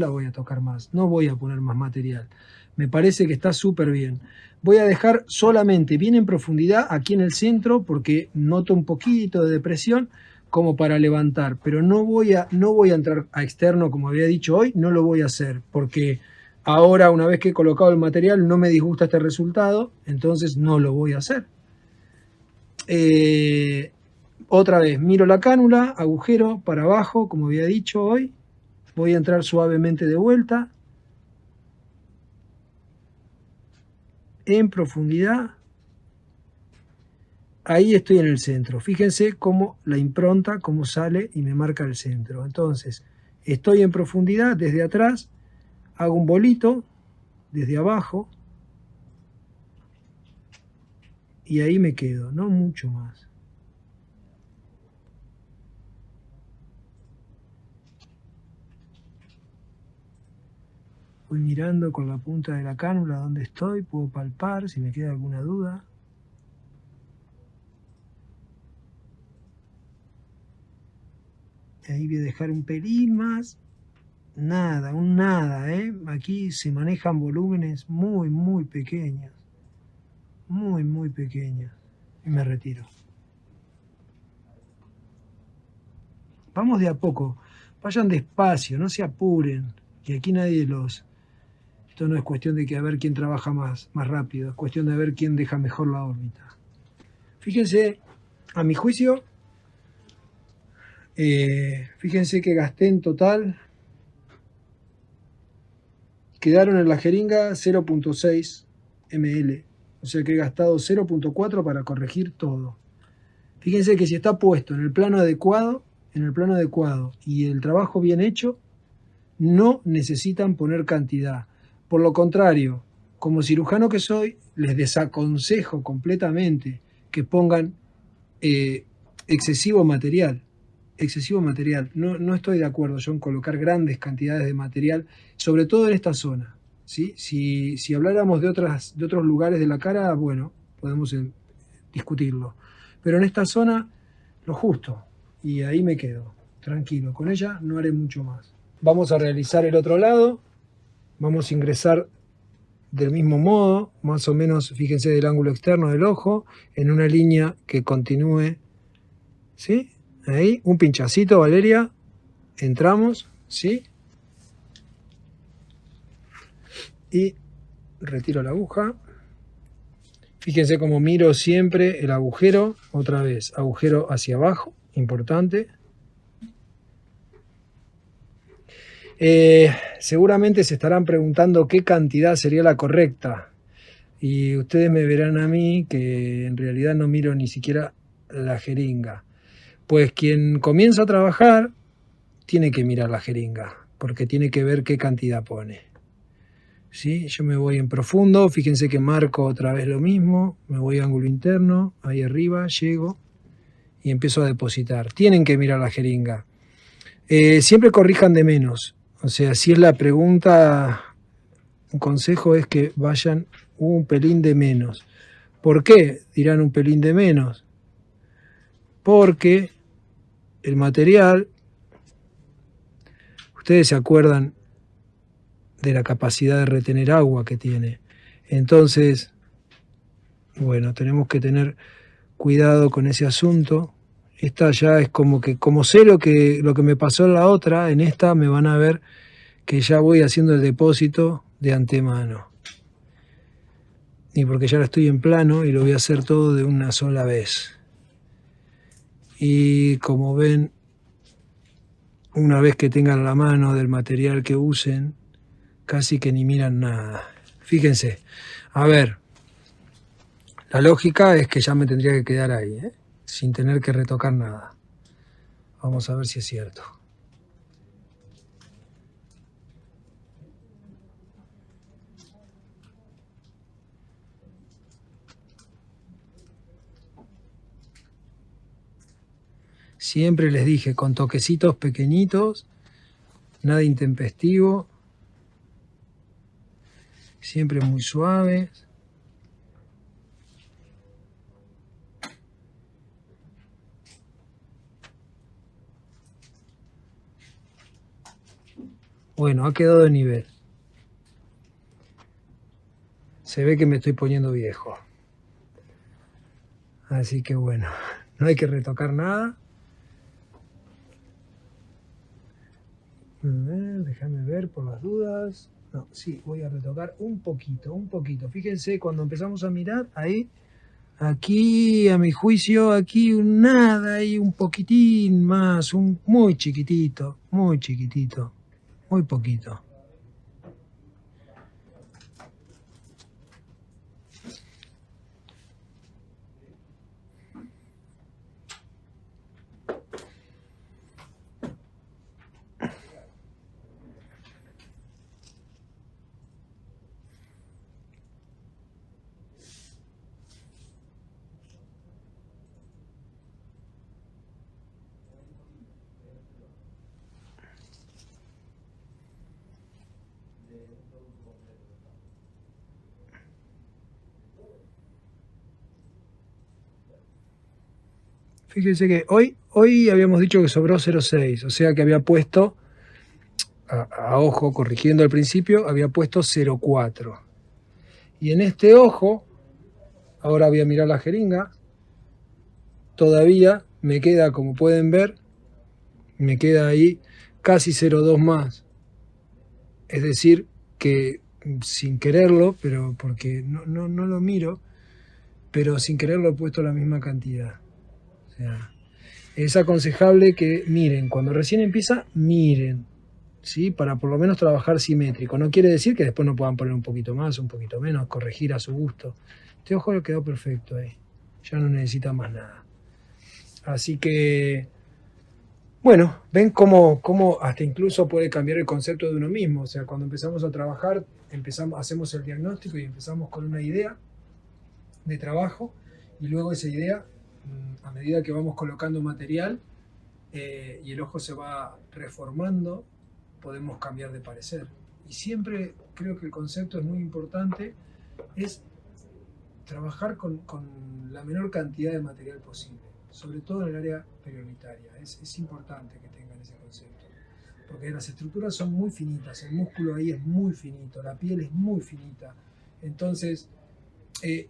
voy a poner más material. Me parece que está súper bien. Voy a dejar solamente bien en profundidad aquí en el centro porque noto un poquito de depresión como para levantar, pero no voy a entrar a externo como había dicho hoy, no lo voy a hacer porque ahora una vez que he colocado el material no me disgusta este resultado, entonces no lo voy a hacer. Otra vez, miro la cánula, agujero para abajo, como había dicho hoy. Voy a entrar suavemente de vuelta. En profundidad. Ahí estoy en el centro. Fíjense cómo la impronta, cómo sale y me marca el centro. Entonces, estoy en profundidad desde atrás. Hago un bolito desde abajo. Y ahí me quedo, no mucho más. Voy mirando con la punta de la cánula dónde estoy, puedo palpar si me queda alguna duda. Ahí voy a dejar un pelín más. Nada, un nada, ¿eh? Aquí se manejan volúmenes muy, muy pequeños. Muy, muy pequeños. Y me retiro. Vamos de a poco. Vayan despacio, no se apuren. Que aquí nadie los... Esto no es cuestión de que a ver quién trabaja más rápido, es cuestión de ver quién deja mejor la órbita. Fíjense, a mi juicio, fíjense que gasté en total, quedaron en la jeringa 0.6 ml O sea que he gastado 0.4 para corregir todo. Fíjense que si está puesto en el plano adecuado, y el trabajo bien hecho, no necesitan poner cantidad. Por lo contrario, como cirujano que soy, les desaconsejo completamente que pongan excesivo material. No estoy de acuerdo yo en colocar grandes cantidades de material, sobre todo en esta zona, ¿sí? Si habláramos de otros lugares de la cara, bueno, podemos discutirlo. Pero en esta zona, lo justo. Y ahí me quedo, tranquilo. Con ella no haré mucho más. Vamos a realizar el otro lado. Vamos a ingresar del mismo modo, más o menos, fíjense, del ángulo externo del ojo, en una línea que continúe, ¿sí? Ahí, un pinchacito, Valeria. Entramos, ¿sí? Y retiro la aguja. Fíjense cómo miro siempre el agujero. Otra vez, agujero hacia abajo, importante. Seguramente se estarán preguntando qué cantidad sería la correcta. Y ustedes me verán a mí que en realidad no miro ni siquiera la jeringa. Pues quien comienza a trabajar tiene que mirar la jeringa, porque tiene que ver qué cantidad pone. ¿Sí? Yo me voy en profundo, fíjense que marco otra vez lo mismo, me voy a ángulo interno, ahí arriba, llego y empiezo a depositar. Tienen que mirar la jeringa. Siempre corrijan de menos, o sea, si es la pregunta, un consejo es que vayan un pelín de menos. ¿Por qué dirán un pelín de menos? Porque el material, ustedes se acuerdan de la capacidad de retener agua que tiene. Entonces, bueno, tenemos que tener cuidado con ese asunto. Esta ya es como sé lo que me pasó en la otra, en esta me van a ver que ya voy haciendo el depósito de antemano. Y porque ya la estoy en plano y lo voy a hacer todo de una sola vez. Y como ven, una vez que tengan la mano del material que usen, casi que ni miran nada. Fíjense, a ver, la lógica es que ya me tendría que quedar ahí, sin tener que retocar nada. Vamos a ver si es cierto. Siempre les dije, con toquecitos pequeñitos, nada intempestivo, siempre muy suaves. Bueno, ha quedado de nivel. Se ve que me estoy poniendo viejo. Así que bueno, no hay que retocar nada. Déjame ver por las dudas. No, sí, voy a retocar un poquito. Fíjense, cuando empezamos a mirar, ahí, aquí, a mi juicio, aquí nada, y un poquitín más, muy chiquitito, muy poquito. Fíjense que hoy habíamos dicho que sobró 0,6, o sea que había puesto, a ojo, corrigiendo al principio, había puesto 0,4. Y en este ojo, ahora voy a mirar la jeringa, todavía me queda, como pueden ver, me queda ahí casi 0,2 más. Es decir, que sin quererlo, pero porque no lo miro, pero sin quererlo he puesto la misma cantidad. O sea, es aconsejable que miren, cuando recién empieza, miren, ¿sí? Para por lo menos trabajar simétrico. No quiere decir que después no puedan poner un poquito más, un poquito menos, corregir a su gusto. Este ojo le quedó perfecto ahí. Ya no necesita más nada. Así que, bueno, ven cómo hasta incluso puede cambiar el concepto de uno mismo. O sea, cuando empezamos a trabajar, hacemos el diagnóstico y empezamos con una idea de trabajo, y luego esa idea, a medida que vamos colocando material y el ojo se va reformando, podemos cambiar de parecer. Y siempre creo que el concepto es muy importante, es trabajar con la menor cantidad de material posible, sobre todo en el área periorbitária. Es importante que tengan ese concepto, porque las estructuras son muy finitas, el músculo ahí es muy finito, la piel es muy finita, entonces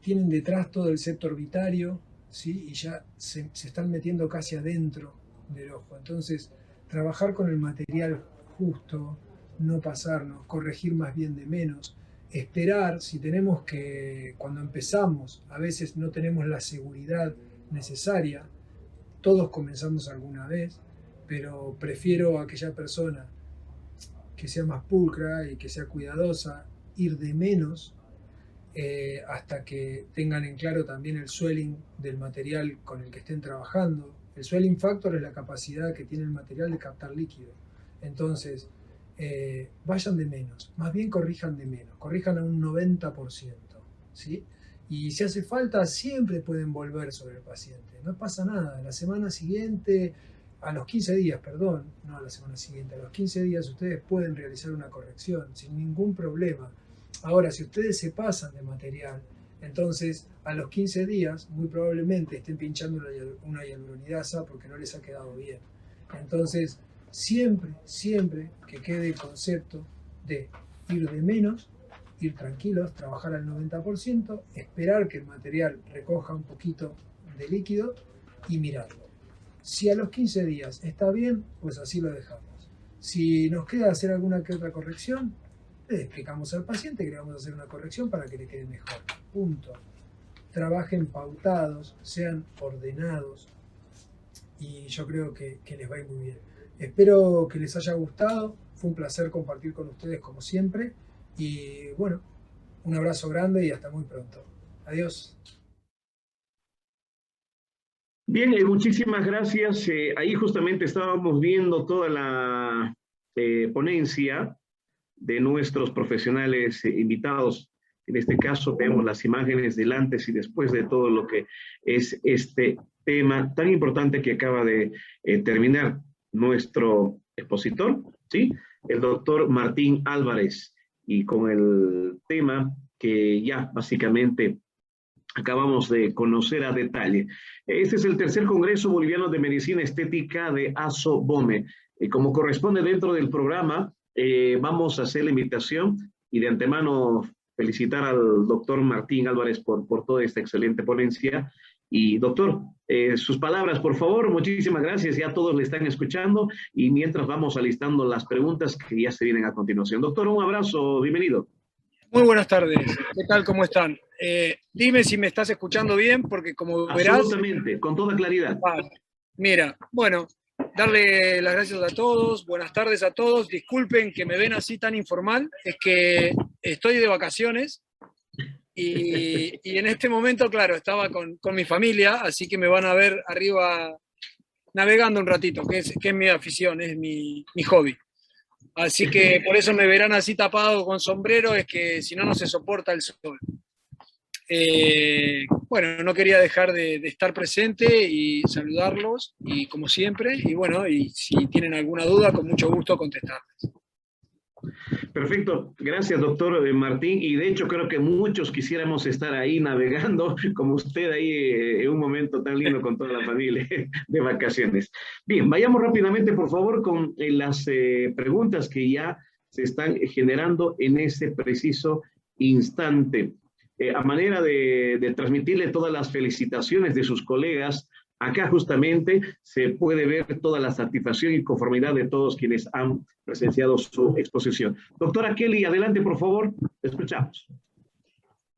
tienen detrás todo el septo orbitario, ¿sí? Y ya se están metiendo casi adentro del ojo. Entonces, trabajar con el material justo, no pasarnos, corregir más bien de menos, esperar, si tenemos que, cuando empezamos, a veces no tenemos la seguridad necesaria, todos comenzamos alguna vez, pero prefiero a aquella persona que sea más pulcra y que sea cuidadosa, ir de menos hasta que tengan en claro también el swelling del material con el que estén trabajando. El swelling factor es la capacidad que tiene el material de captar líquido. Entonces, vayan de menos, más bien corrijan de menos, corrijan a un 90%, ¿sí? Y si hace falta, siempre pueden volver sobre el paciente, no pasa nada. La semana siguiente, a los 15 días, perdón, no a la semana siguiente, a los 15 días ustedes pueden realizar una corrección sin ningún problema. Ahora, si ustedes se pasan de material, entonces a los 15 días muy probablemente estén pinchando una hialuronidasa porque no les ha quedado bien. Entonces, siempre que quede el concepto de ir de menos, ir tranquilos, trabajar al 90%, esperar que el material recoja un poquito de líquido y mirarlo. Si a los 15 días está bien, pues así lo dejamos. Si nos queda hacer alguna que otra corrección, le explicamos al paciente que le vamos a hacer una corrección para que le quede mejor. Punto. Trabajen pautados, sean ordenados y yo creo que les va a ir muy bien. Espero que les haya gustado. Fue un placer compartir con ustedes como siempre. Y bueno, un abrazo grande y hasta muy pronto. Adiós. Bien, muchísimas gracias. Ahí justamente estábamos viendo toda la ponencia de nuestros profesionales invitados. En este caso vemos las imágenes del antes y después de todo lo que es este tema tan importante que acaba de terminar nuestro expositor, ¿sí? El doctor Martín Álvarez, y con el tema que ya básicamente acabamos de conocer a detalle. Este es el tercer Congreso Boliviano de Medicina Estética de ASO-BOME. Como corresponde dentro del programa, vamos a hacer la invitación y de antemano felicitar al doctor Martín Álvarez por toda esta excelente ponencia. Y doctor, sus palabras, por favor. Muchísimas gracias. Ya todos le están escuchando y mientras vamos alistando las preguntas que ya se vienen a continuación. Doctor, un abrazo. Bienvenido. Muy buenas tardes. ¿Qué tal? ¿Cómo están? Dime si me estás escuchando bien, porque como verás... Absolutamente, con toda claridad. Mira, bueno, darle las gracias a todos, buenas tardes a todos. Disculpen que me ven así tan informal, es que estoy de vacaciones y en este momento, claro, estaba con mi familia, así que me van a ver arriba navegando un ratito, que es mi afición, es mi hobby. Así que por eso me verán así tapado con sombrero, es que si no, no se soporta el sol. Bueno, no quería dejar de estar presente y saludarlos, y como siempre, y bueno, y si tienen alguna duda, con mucho gusto contestarles. Perfecto, gracias doctor Martín, y de hecho creo que muchos quisiéramos estar ahí navegando como usted ahí en un momento tan lindo con toda la familia de vacaciones. Bien, vayamos rápidamente por favor con las preguntas que ya se están generando en ese preciso instante. A manera de transmitirle todas las felicitaciones de sus colegas, acá justamente se puede ver toda la satisfacción y conformidad de todos quienes han presenciado su exposición. Doctora Kelly, adelante por favor, te escuchamos.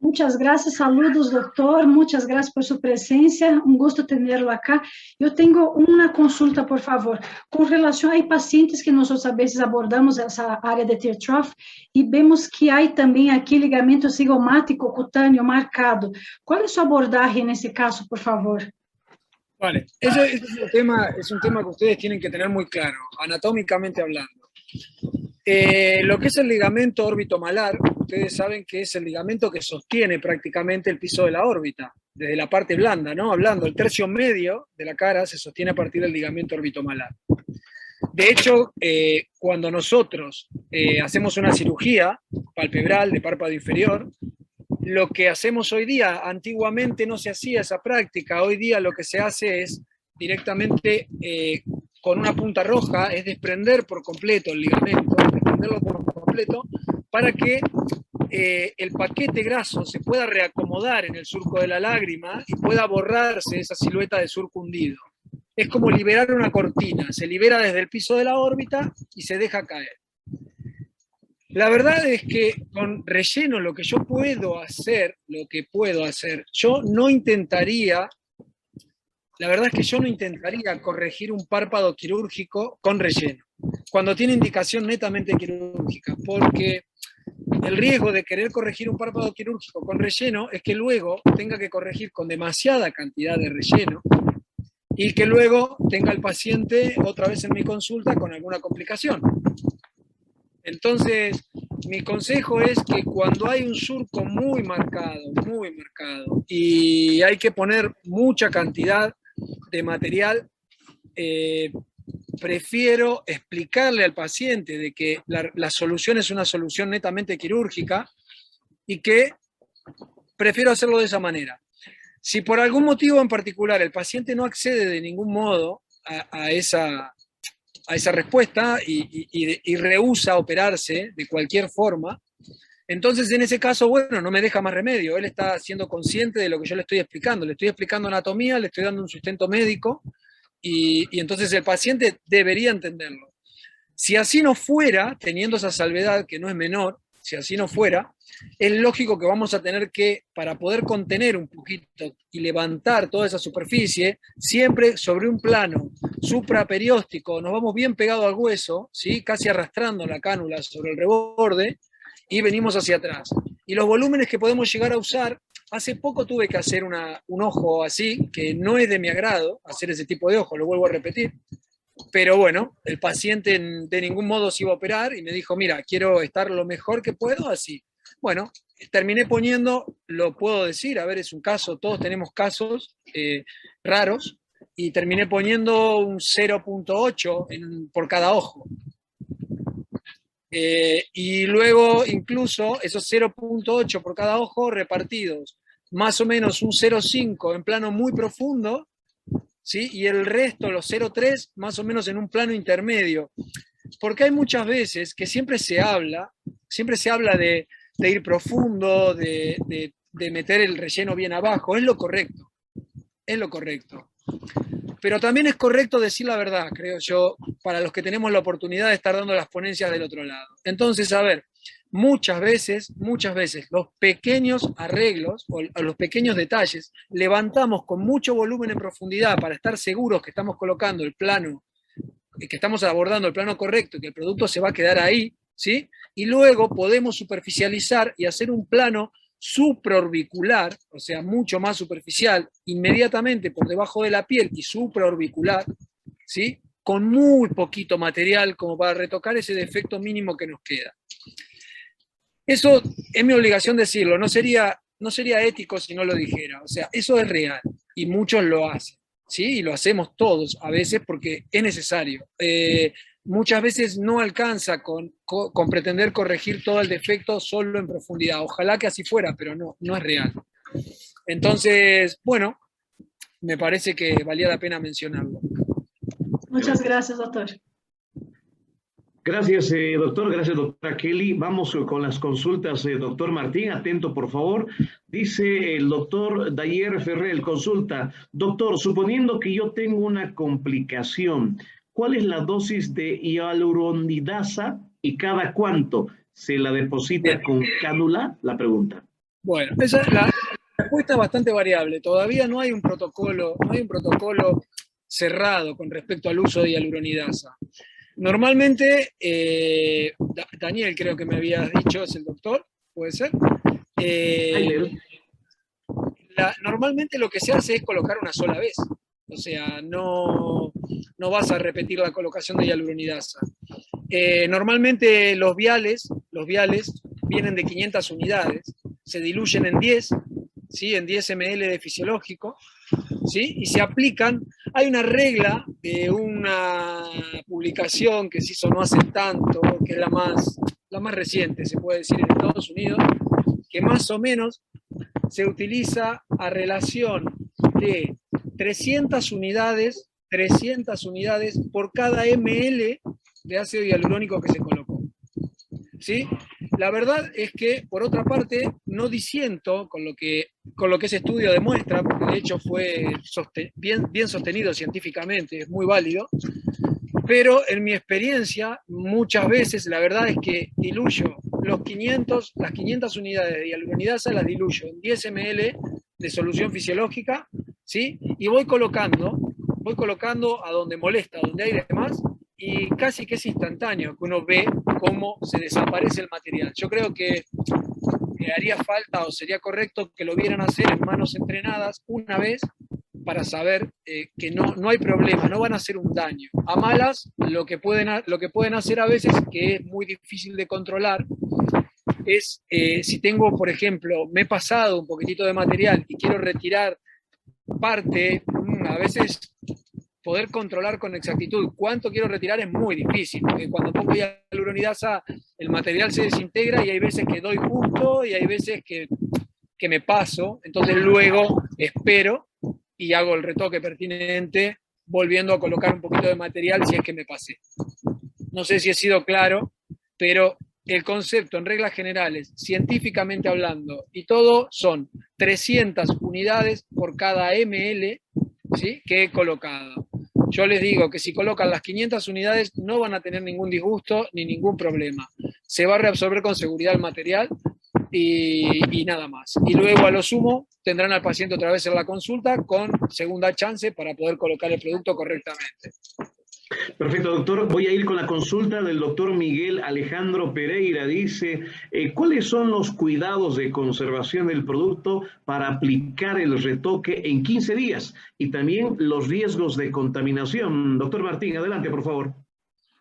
Muchas gracias, saludos doctor, muchas gracias por su presencia, un gusto tenerlo acá. Yo tengo una consulta, por favor, con relación, hay pacientes que nosotros a veces abordamos esa área de tear trough y vemos que hay también aquí ligamento cigomático cutáneo marcado. ¿Cuál es su abordaje en ese caso, por favor? Vale, ese es un tema que ustedes tienen que tener muy claro, anatómicamente hablando. Lo que es el ligamento órbito-malar, ustedes saben que es el ligamento que sostiene prácticamente el piso de la órbita, desde la parte blanda, ¿no? Hablando, el tercio medio de la cara se sostiene a partir del ligamento órbito-malar. De hecho, cuando nosotros hacemos una cirugía palpebral de párpado inferior, lo que hacemos hoy día, antiguamente no se hacía esa práctica, hoy día lo que se hace es directamente con una punta roja, es desprender por completo el ligamento, desprenderlo por completo, para que el paquete graso se pueda reacomodar en el surco de la lágrima y pueda borrarse esa silueta de surco hundido. Es como liberar una cortina, se libera desde el piso de la órbita y se deja caer. La verdad es que con relleno lo que yo puedo hacer, yo no intentaría, la verdad es que yo no intentaría corregir un párpado quirúrgico con relleno, cuando tiene indicación netamente quirúrgica, porque el riesgo de querer corregir un párpado quirúrgico con relleno es que luego tenga que corregir con demasiada cantidad de relleno y que luego tenga el paciente otra vez en mi consulta con alguna complicación. Entonces, mi consejo es que cuando hay un surco muy marcado, y hay que poner mucha cantidad de material, prefiero explicarle al paciente de que la solución es una solución netamente quirúrgica y que prefiero hacerlo de esa manera. Si por algún motivo en particular el paciente no accede de ningún modo a esa respuesta y rehúsa operarse de cualquier forma, entonces en ese caso, bueno, no me deja más remedio. Él está siendo consciente de lo que yo le estoy explicando anatomía, le estoy dando un sustento médico y entonces el paciente debería entenderlo. Si así no fuera, teniendo esa salvedad que no es menor, si así no fuera, es lógico que vamos a tener que, para poder contener un poquito y levantar toda esa superficie, siempre sobre un plano supraperióstico, nos vamos bien pegados al hueso, ¿sí? Casi arrastrando la cánula sobre el reborde, y venimos hacia atrás. Y los volúmenes que podemos llegar a usar, hace poco tuve que hacer un ojo así, que no es de mi agrado, hacer ese tipo de ojo, lo vuelvo a repetir, pero bueno, el paciente de ningún modo se iba a operar y me dijo, mira, quiero estar lo mejor que puedo, así. Bueno, terminé poniendo, lo puedo decir, a ver, es un caso, todos tenemos casos raros, y terminé poniendo un 0.8 por cada ojo. Y luego incluso esos 0.8 por cada ojo repartidos, más o menos un 0.5 en plano muy profundo, ¿sí? Y el resto, los 0.3, más o menos en un plano intermedio. Porque hay muchas veces que siempre se habla de ir profundo, de meter el relleno bien abajo. Es lo correcto. Pero también es correcto decir la verdad, creo yo, para los que tenemos la oportunidad de estar dando las ponencias del otro lado. Entonces, a ver, muchas veces, los pequeños arreglos o los pequeños detalles, levantamos con mucho volumen en profundidad para estar seguros que estamos colocando el plano, que estamos abordando el plano correcto y que el producto se va a quedar ahí, ¿sí? Y luego podemos superficializar y hacer un plano supraorbicular, o sea, mucho más superficial, inmediatamente por debajo de la piel y supraorbicular, ¿sí? Con muy poquito material como para retocar ese defecto mínimo que nos queda. Eso es mi obligación decirlo, no sería ético si no lo dijera, o sea, eso es real y muchos lo hacen, ¿sí? Y lo hacemos todos a veces porque es necesario. Muchas veces no alcanza con pretender corregir todo el defecto solo en profundidad. Ojalá que así fuera, pero no es real. Entonces, bueno, me parece que valía la pena mencionarlo. Muchas gracias, doctor. Gracias, doctor. Gracias, doctora Kelly. Vamos con las consultas. Doctor Martín, atento, por favor. Dice el doctor Dayer Ferrer, consulta. Doctor, suponiendo que yo tengo una complicación, ¿cuál es la dosis de hialuronidasa y cada cuánto se la deposita con cánula? La pregunta. Bueno, esa es la respuesta es bastante variable. Todavía no hay un protocolo cerrado con respecto al uso de hialuronidasa. Normalmente, Daniel creo que me habías dicho, es el doctor, ¿puede ser? Normalmente lo que se hace es colocar una sola vez. O sea, no vas a repetir la colocación de hialuronidasa. Normalmente los viales vienen de 500 unidades, se diluyen en 10, ¿sí? En 10 ml de fisiológico, ¿sí? Y se aplican. Hay una regla de una publicación que se hizo no hace tanto, que es la más reciente, se puede decir, en Estados Unidos, que más o menos se utiliza a relación de 300 unidades por cada ml de ácido hialurónico que se colocó. ¿Sí? La verdad es que, por otra parte, no disiento con lo que ese estudio demuestra, porque de hecho fue bien sostenido científicamente, es muy válido, pero en mi experiencia, muchas veces la verdad es que diluyo las 500 unidades de hialuronidasa, las diluyo en 10 ml de solución fisiológica, ¿sí? Y voy colocando a donde molesta, donde hay demás, y casi que es instantáneo que uno ve cómo se desaparece el material. Yo creo que haría falta o sería correcto que lo vieran hacer en manos entrenadas una vez para saber que no hay problema, no van a hacer un daño. A malas, lo que pueden hacer a veces, que es muy difícil de controlar, es si tengo, por ejemplo, me he pasado un poquitito de material y quiero retirar parte, a veces poder controlar con exactitud cuánto quiero retirar es muy difícil, porque cuando pongo hialuronidasa el material se desintegra y hay veces que doy justo y hay veces que me paso, entonces luego espero y hago el retoque pertinente volviendo a colocar un poquito de material si es que me pasé. No sé si he sido claro, pero el concepto en reglas generales, científicamente hablando, y todo son 300 unidades por cada ml, ¿sí?, que he colocado. Yo les digo que si colocan las 500 unidades no van a tener ningún disgusto ni ningún problema. Se va a reabsorber con seguridad el material y nada más. Y luego a lo sumo tendrán al paciente otra vez en la consulta con segunda chance para poder colocar el producto correctamente. Perfecto, doctor. Voy a ir con la consulta del doctor Miguel Alejandro Pereira. Dice, ¿cuáles son los cuidados de conservación del producto para aplicar el retoque en 15 días? Y también los riesgos de contaminación. Doctor Martín, adelante, por favor.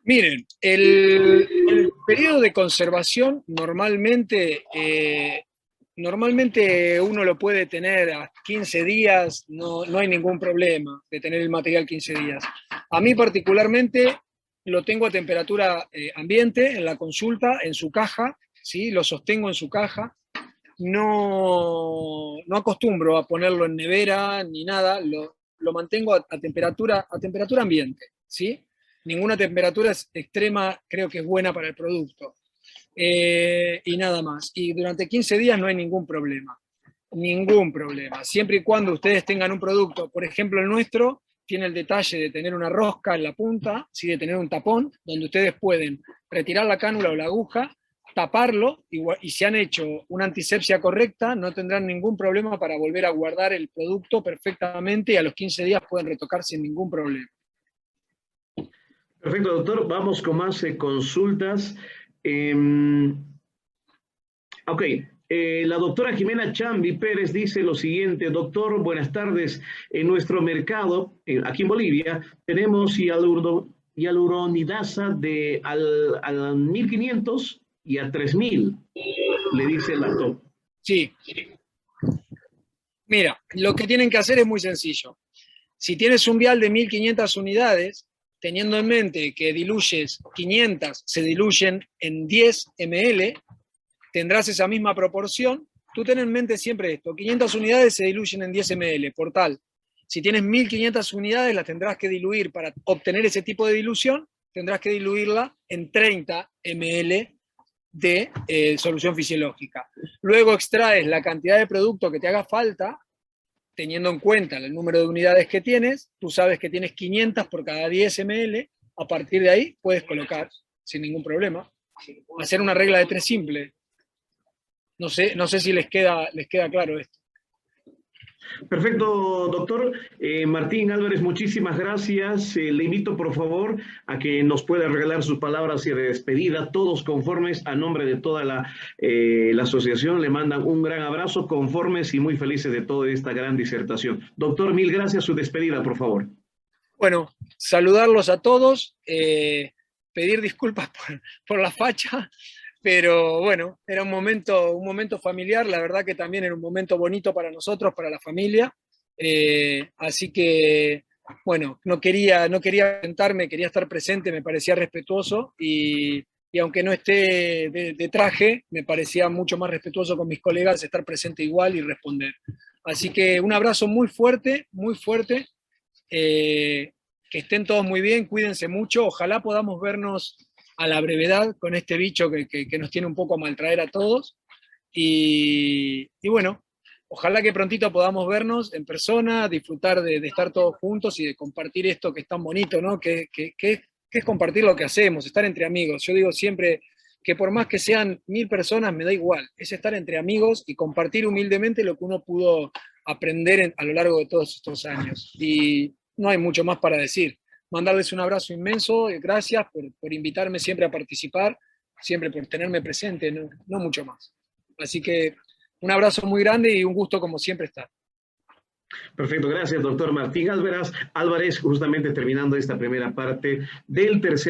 Miren, el periodo de conservación normalmente uno lo puede tener a 15 días, no hay ningún problema de tener el material 15 días. A mí particularmente lo tengo a temperatura ambiente en la consulta, en su caja, ¿sí? Lo sostengo en su caja. No acostumbro a ponerlo en nevera ni nada, lo mantengo a temperatura ambiente, ¿sí? Ninguna temperatura extrema creo que es buena para el producto. Y nada más. Y durante 15 días no hay ningún problema. Ningún problema. Siempre y cuando ustedes tengan un producto, por ejemplo el nuestro, tiene el detalle de tener una rosca en la punta, ¿sí?, de tener un tapón, donde ustedes pueden retirar la cánula o la aguja, taparlo, y si han hecho una antisepsia correcta, no tendrán ningún problema para volver a guardar el producto perfectamente y a los 15 días pueden retocar sin ningún problema. Perfecto, doctor. Vamos con más consultas. Ok. La doctora Jimena Chambi Pérez dice lo siguiente: doctor, buenas tardes. En nuestro mercado, aquí en Bolivia, tenemos hialuronidasa al 1500 y a 3000, le dice el doctor. Sí. Mira, lo que tienen que hacer es muy sencillo. Si tienes un vial de 1500 unidades, teniendo en mente que diluyes 500, se diluyen en 10 ml, tendrás esa misma proporción. Tú ten en mente siempre esto: 500 unidades se diluyen en 10 ml, por tal. Si tienes 1500 unidades, las tendrás que diluir para obtener ese tipo de dilución, tendrás que diluirla en 30 ml de solución fisiológica. Luego extraes la cantidad de producto que te haga falta, teniendo en cuenta el número de unidades que tienes. Tú sabes que tienes 500 por cada 10 ml, a partir de ahí puedes colocar sin ningún problema. Hacer una regla de 3 simple. No sé si les queda claro esto. Perfecto, doctor. Martín Álvarez, muchísimas gracias. Le invito, por favor, a que nos pueda regalar sus palabras de despedida. Todos conformes, a nombre de toda la asociación, le mandan un gran abrazo, conformes y muy felices de toda esta gran disertación. Doctor, mil gracias. Su despedida, por favor. Bueno, saludarlos a todos, pedir disculpas por la facha, pero bueno, era un momento familiar, la verdad que también era un momento bonito para nosotros, para la familia, así que, bueno, no quería sentarme, quería estar presente, me parecía respetuoso, y aunque no esté de traje, me parecía mucho más respetuoso con mis colegas estar presente igual y responder. Así que un abrazo muy fuerte, que estén todos muy bien, cuídense mucho, ojalá podamos vernos a la brevedad con este bicho que nos tiene un poco a maltraer a todos. Y bueno, ojalá que prontito podamos vernos en persona, disfrutar de estar todos juntos y de compartir esto que es tan bonito, ¿no? Que es compartir lo que hacemos, estar entre amigos. Yo digo siempre que por más que sean 1000 personas, me da igual, es estar entre amigos y compartir humildemente lo que uno pudo aprender a lo largo de todos estos años. Y no hay mucho más para decir. Mandarles un abrazo inmenso, gracias por invitarme siempre a participar, siempre por tenerme presente, no mucho más. Así que un abrazo muy grande y un gusto como siempre estar. Perfecto, gracias, doctor Martín Álvarez, justamente terminando esta primera parte del tercer